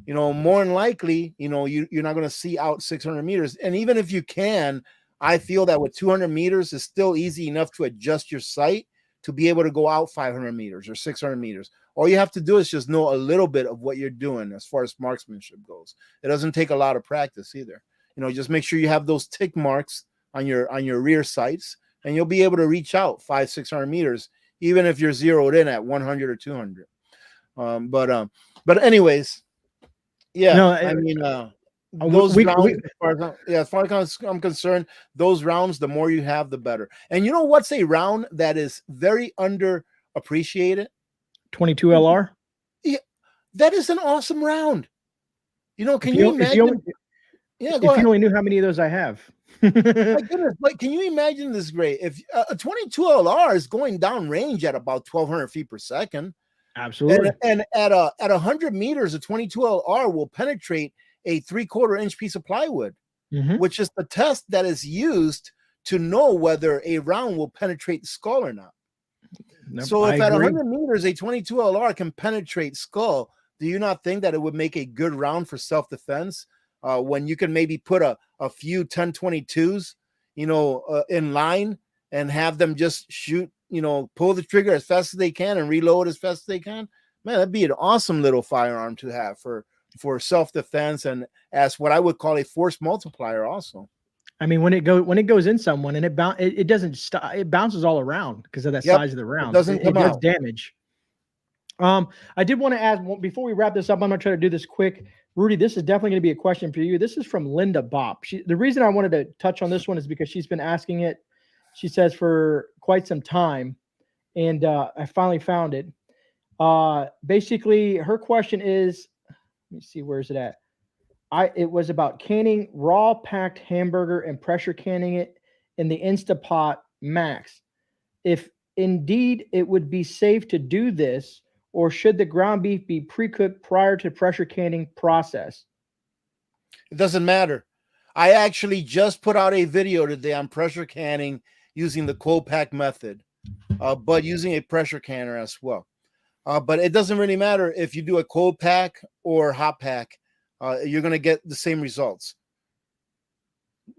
More than likely, you're not going to see out 600 meters. And even if you can, I feel that with 200 meters, it's still easy enough to adjust your sight to be able to go out 500 meters or 600 meters. All you have to do is just know a little bit of what you're doing as far as marksmanship goes. It doesn't take a lot of practice either. Just make sure you have those tick marks on your rear sights, and you'll be able to reach out 500-600 meters, even if you're zeroed in at 100 or 200. But anyways, those rounds, as far as I'm concerned, those rounds, the more you have, the better. And you know what's a round that is very underappreciated? 22 LR. Yeah, that is an awesome round. Can you imagine? If you only knew how many of those I have. My goodness, but can you imagine this? Great. If a 22 LR is going down range at about 1,200 feet per second. Absolutely. And at 100 meters, a 22 LR will penetrate a 3/4 inch piece of plywood, which is the test that is used to know whether a round will penetrate the skull or not. So if at 100 meters, a 22 LR can penetrate skull, do you not think that it would make a good round for self-defense? When you can maybe put a few 10-22s, in line and have them just shoot, pull the trigger as fast as they can and reload as fast as they can. Man, that'd be an awesome little firearm to have for self-defense and as what I would call a force multiplier also. I mean, when it goes in someone and it doesn't stop, it bounces all around because of that size of the round. It does damage. I did want to ask before we wrap this up, I'm going to try to do this quick. Rudy, this is definitely going to be a question for you. This is from Linda Bopp. The reason I wanted to touch on this one is because she's been asking it, she says, for quite some time. And I finally found it. Basically, her question is, let me see, where is it at? It was about canning raw packed hamburger and pressure canning it in the Instapot Max. If indeed it would be safe to do this, or should the ground beef be pre-cooked prior to pressure canning process? It doesn't matter. I actually just put out a video today on pressure canning using the cold pack method, but using a pressure canner as well. But it doesn't really matter if you do a cold pack or hot pack. You're going to get the same results.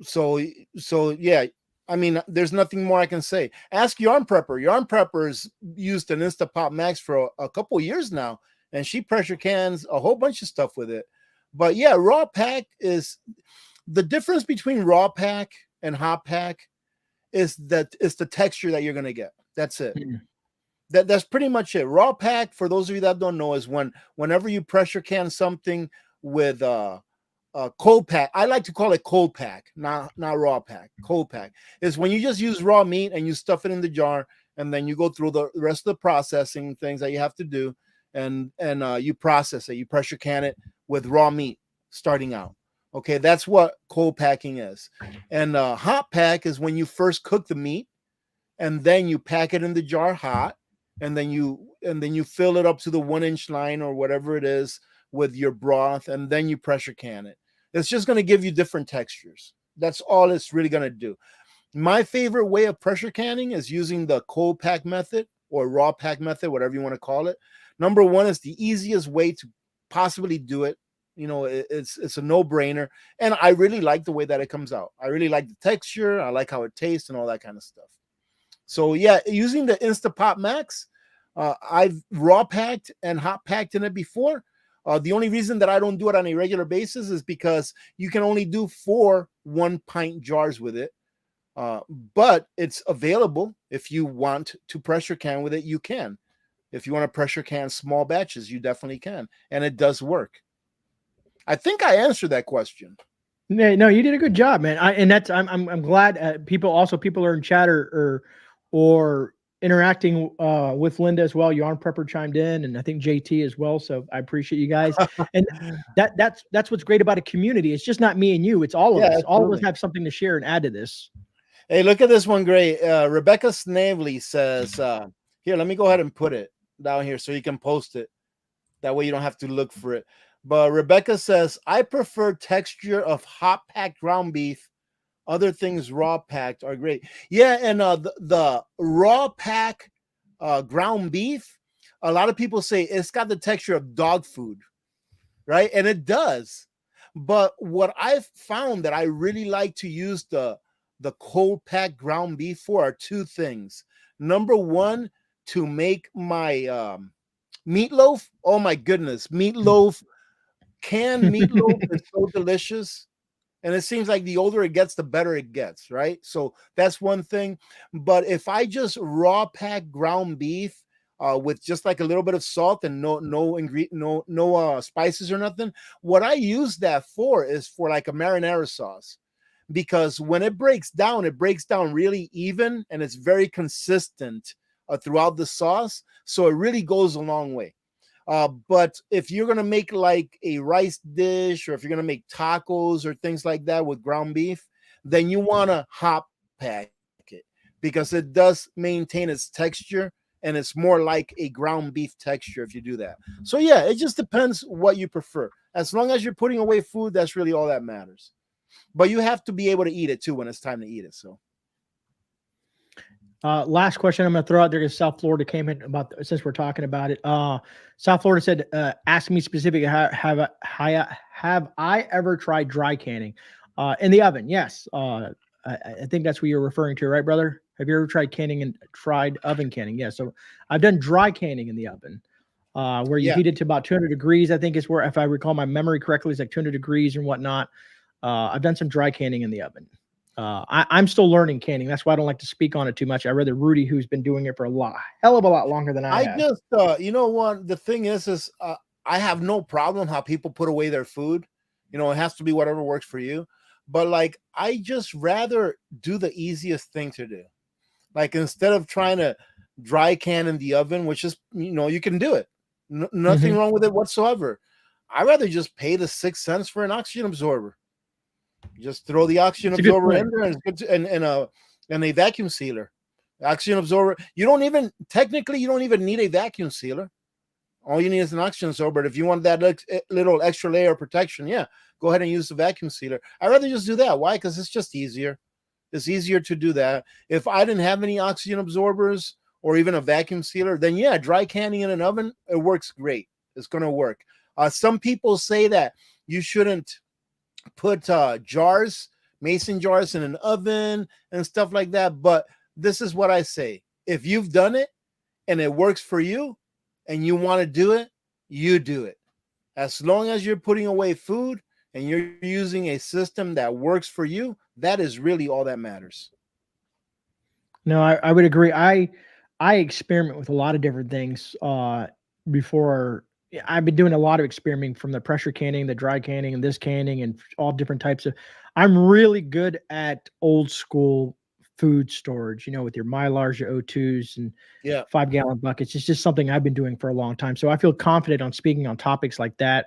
So yeah, I mean, there's nothing more I can say. Ask Yarn Prepper. Yarn Prepper's used an Instapot Max for a couple years now, and she pressure cans a whole bunch of stuff with it. But yeah, raw pack is the difference between raw pack and hot pack is that it's the texture that you're going to get. That's it. That's pretty much it. Raw pack, for those of you that don't know, is whenever you pressure can something with cold pack. I like to call it cold pack, not raw pack. Cold pack is when you just use raw meat and you stuff it in the jar, and then you go through the rest of the processing things that you have to do, and you process it. You pressure can it with raw meat starting out. Okay, that's what cold packing is. And hot pack is when you first cook the meat, and then you pack it in the jar hot, and then you fill it up to the 1-inch line or whatever it is with your broth, and then you pressure can it. It's just going to give you different textures. That's all it's really going to do. My favorite way of pressure canning is using the cold pack method or raw pack method, whatever you want to call it. Number one, is the easiest way to possibly do it. You know, it's a no-brainer, and I really like the way that it comes out. I really like the texture. I like how it tastes and all that kind of stuff. So yeah, using the Instapot Max, I've raw packed and hot packed in it before. The only reason that I don't do it on a regular basis is because you can only do 4 1-pint jars with it. But it's available. If you want to pressure can with it, you can. If you want to pressure can small batches, you definitely can. And it does work. I think I answered that question. No, you did a good job, man. I'm glad people are in chat or interacting with Linda as well. Yarn Prepper chimed in, and I think JT as well. So I appreciate you guys. And that's what's great about a community. It's just not me and you. It's all of us. Absolutely. All of us have something to share and add to this. Hey, look at this one, Gray. Rebecca Snavely says, here, let me go ahead and put it down here so you can post it. That way you don't have to look for it. But Rebecca says, I prefer texture of hot packed ground beef. Other things raw packed are great. Yeah, and the raw pack ground beef, a lot of people say it's got the texture of dog food, right? And it does. But what I've found that I really like to use the cold pack ground beef for are 2 things. Number one, to make my meatloaf. Oh my goodness, meatloaf. Canned meatloaf is so delicious, and it seems like the older it gets, the better it gets, right? So that's one thing. But if I just raw pack ground beef with just like a little bit of salt and no spices or nothing, what I use that for is for like a marinara sauce, because when it breaks down really even, and it's very consistent throughout the sauce, so it really goes a long way. But if you're going to make like a rice dish, or if you're going to make tacos or things like that with ground beef, then you want to hot pack it, because it does maintain its texture, and it's more like a ground beef texture if you do that. So yeah, it just depends what you prefer. As long as you're putting away food, that's really all that matters. But you have to be able to eat it too when it's time to eat it. So last question I'm going to throw out there is South Florida came in about, since we're talking about it. South Florida said, ask me specifically, have I ever tried dry canning in the oven? Yes. I think that's what you're referring to, right, brother? Have you ever tried canning and tried oven canning? Yeah. So I've done dry canning in the oven, where you heat it to about 200 degrees. I think is where, if I recall my memory correctly, it's like 200 degrees and whatnot. I've done some dry canning in the oven. I'm still learning canning. That's why I don't like to speak on it too much. I rather Rudy, who's been doing it for hell of a lot longer than I have. Just, you know what? The thing is I have no problem how people put away their food. You know, it has to be whatever works for you. But like, I just rather do the easiest thing to do. Like, instead of trying to dry can in the oven, which is, you know, you can do it. Nothing wrong with it whatsoever. I rather just pay the 6 cents for an oxygen absorber. Just throw the oxygen absorber in there, and it's good to, and and a vacuum sealer. Oxygen absorber. You don't even technically you don't even need a vacuum sealer. All you need is an oxygen absorber. But if you want that little extra layer of protection, yeah, go ahead and use the vacuum sealer. I'd rather just do that. Why? Because it's just easier. It's easier to do that. If I didn't have any oxygen absorbers or even a vacuum sealer, then yeah, dry canning in an oven, it works great. It's going to work. Some people say that you shouldn't put jars, mason jars in an oven and stuff like that. But this is what I say. If you've done it and it works for you and you want to do it, you do it. As long as you're putting away food and you're using a system that works for you, that is really all that matters. No, I would agree. I experiment with a lot of different things before. I've been doing a lot of experimenting, from the pressure canning, the dry canning, and this canning, and all different types of. I'm really good at old school food storage, with your Mylars, your O2s, and Yeah. 5-gallon buckets. It's just something I've been doing for a long time. So I feel confident on speaking on topics like that.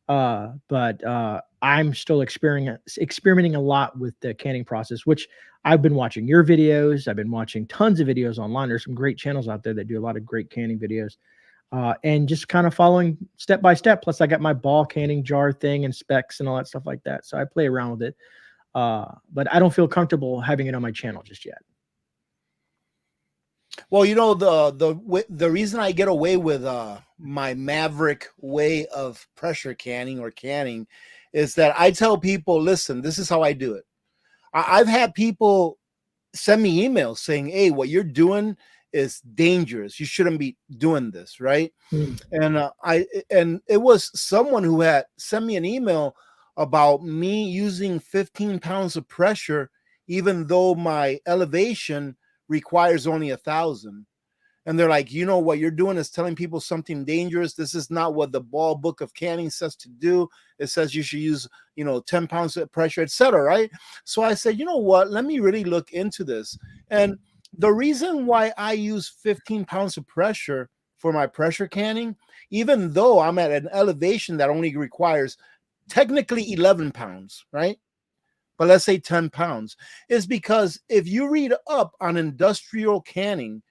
But I'm still experimenting a lot with the canning process, which I've been watching your videos. I've been watching tons of videos online. There's some great channels out there that do a lot of great canning videos, and just kind of following step by step. Plus I got my ball canning jar thing and specs and all that stuff like that. So I play around with it. But I don't feel comfortable having it on my channel just yet. Well, the reason I get away with my Maverick way of pressure canning or canning is that I tell people, listen, this is how I do it. I've had people send me emails saying, hey, what you're doing is dangerous. You shouldn't be doing this, right? And and it was someone who had sent me an email about me using 15 pounds of pressure, even though my elevation requires only 1,000. And they're like, what you're doing is telling people something dangerous. This is not what the ball book of canning says to do. It says you should use 10 pounds of pressure, etc. Right? So I said, you know what, let me really look into this. And the reason why I use 15 pounds of pressure for my pressure canning, even though I'm at an elevation that only requires technically 11 pounds, right? But let's say 10 pounds, is because if you read up on industrial canning,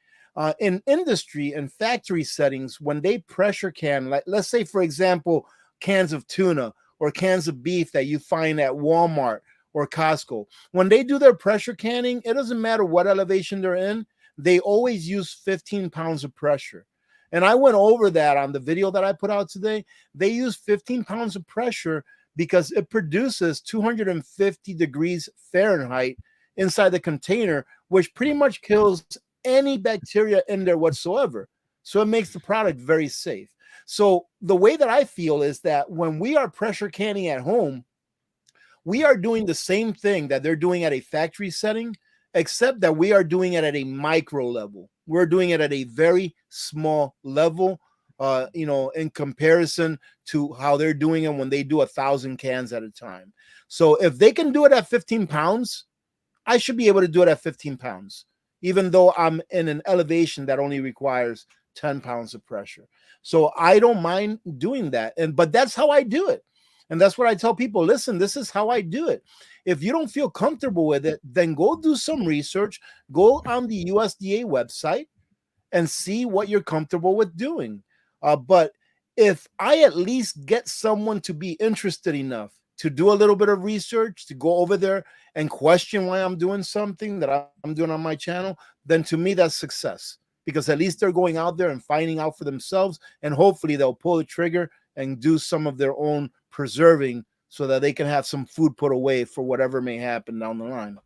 in industry and factory settings, when they pressure can, like let's say, for example, cans of tuna or cans of beef that you find at Walmart or Costco, when they do their pressure canning, it doesn't matter what elevation they're in, they always use 15 pounds of pressure. And I went over that on the video that I put out today. They use 15 pounds of pressure because it produces 250 degrees Fahrenheit inside the container, which pretty much kills any bacteria in there whatsoever. So it makes the product very safe. So the way that I feel is that when we are pressure canning at home, we are doing the same thing that they're doing at a factory setting, except that we are doing it at a micro level. We're doing it at a very small level, in comparison to how they're doing it when they do 1,000 cans at a time. So if they can do it at 15 pounds, I should be able to do it at 15 pounds, even though I'm in an elevation that only requires 10 pounds of pressure. So I don't mind doing that. But that's how I do it. And that's what I tell people. Listen, this is how I do it. If you don't feel comfortable with it, then go do some research, go on the USDA website and see what you're comfortable with doing. But if I at least get someone to be interested enough to do a little bit of research, to go over there and question why I'm doing something that I'm doing on my channel, then to me, that's success. Because at least they're going out there and finding out for themselves, and hopefully they'll pull the trigger and do some of their own preserving so that they can have some food put away for whatever may happen down the line.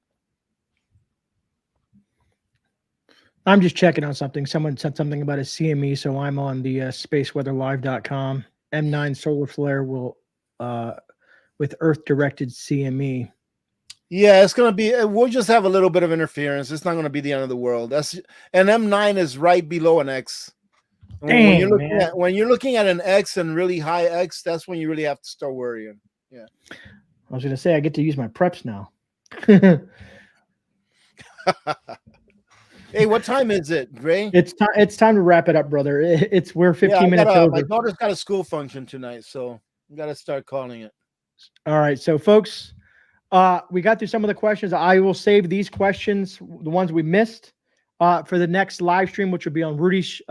I'm just checking on something. Someone said something about a CME, so I'm on the spaceweatherlive.com. M9 solar flare will with Earth-directed CME. Yeah, it's going to be, we'll just have a little bit of interference. It's not going to be the end of the world. An M9 is right below an X. Dang, when you're looking at an X and really high X, that's when you really have to start worrying. Yeah. I was going to say, I get to use my preps now. Hey, what time is it, Gray? It's time to wrap it up, brother. We're 15 minutes over. My daughter's got a school function tonight, so we got to start calling it. All right, so folks, We got through some of the questions. I will save these questions, the ones we missed, for the next live stream, which will be on Rudy's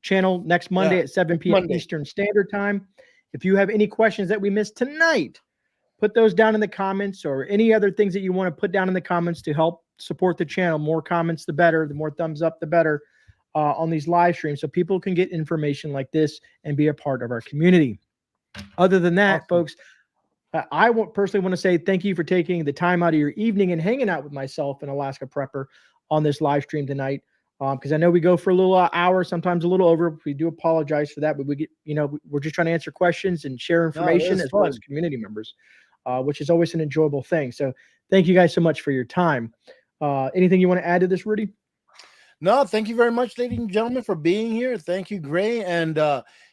channel next Monday at 7 p.m. Eastern Standard Time. If you have any questions that we missed tonight, put those down in the comments, or any other things that you want to put down in the comments to help support the channel. More comments, the better. The more thumbs up, the better on these live streams, so people can get information like this and be a part of our community. Other than that, folks, I personally want to say thank you for taking the time out of your evening and hanging out with myself and Alaska Prepper on this live stream tonight. Because I know we go for a little hour, sometimes a little over. We do apologize for that, but we get, we're just trying to answer questions and share information as well as community members, which is always an enjoyable thing. So thank you guys so much for your time. Anything you want to add to this, Rudy? No, thank you very much, ladies and gentlemen, for being here. Thank you, Grey. And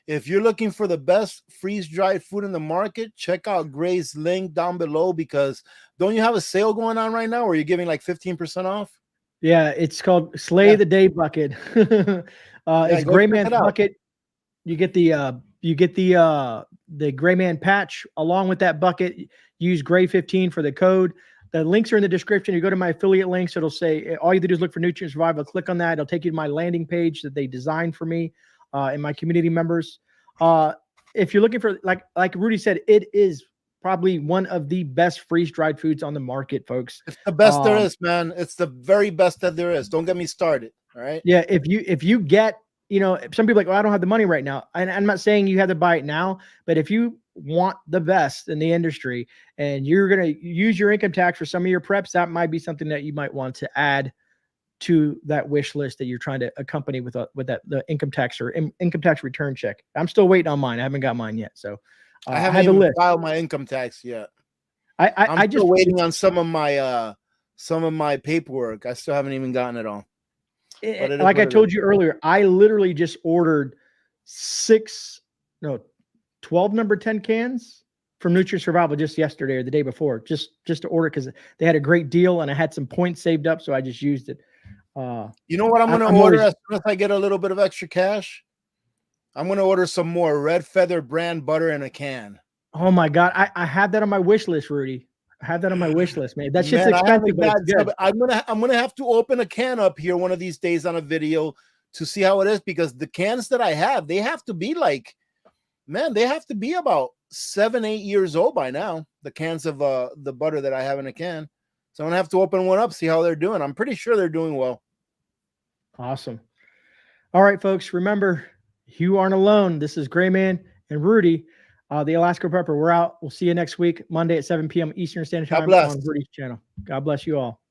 if you're looking for the best freeze-dried food in the market, check out Grey's link down below, because don't you have a sale going on right now where you're giving like 15% off? Yeah, it's called Slay the Day Bucket. It's GreyMan Bucket. You get the GreyMan patch along with that bucket. Use Grey 15 for the code. The links are in the description. You go to my affiliate links. It'll say, all you have to do is look for Nutrient Survival. Click on that. It'll take you to my landing page that they designed for me and my community members. If you're looking for, like Rudy said, it is probably one of the best freeze-dried foods on the market, folks. It's the best there is, man. It's the very best that there is. Don't get me started. All right. Yeah. If you get, some people are like, well, I don't have the money right now. And I'm not saying you have to buy it now, but if you want the best in the industry and you're going to use your income tax for some of your preps, that might be something that you might want to add to that wish list that you're trying to accompany with the income tax or income tax return check. I'm still waiting on mine. I haven't got mine yet. So I haven't even filed my income tax yet. I'm just waiting on some of my paperwork. I still haven't even gotten it all. Like I told you earlier, I literally just ordered 12 number 10 cans from Nutrient Survival just yesterday or the day before, just to order, because they had a great deal and I had some points saved up, so I just used it. You know what I'm going to order as soon as I get a little bit of extra cash? I'm going to order some more Red Feather brand butter in a can. Oh my God. I have that on my wish list, Rudy. I have that on my wish list, man. That's just expensive, but it's good. I'm gonna have to open a can up here one of these days on a video to see how it is, because the cans that I have, they have to be like, man, they have to be about 7-8 years old by now. The cans of the butter that I have in a can. So I'm gonna have to open one up, see how they're doing. I'm pretty sure they're doing well. Awesome. All right, folks. Remember, you aren't alone. This is GreyMan and Rudy, the Alaska Prepper. We're out. We'll see you next week, Monday at 7 p.m. Eastern Standard Time on Rudy's channel. God bless you all.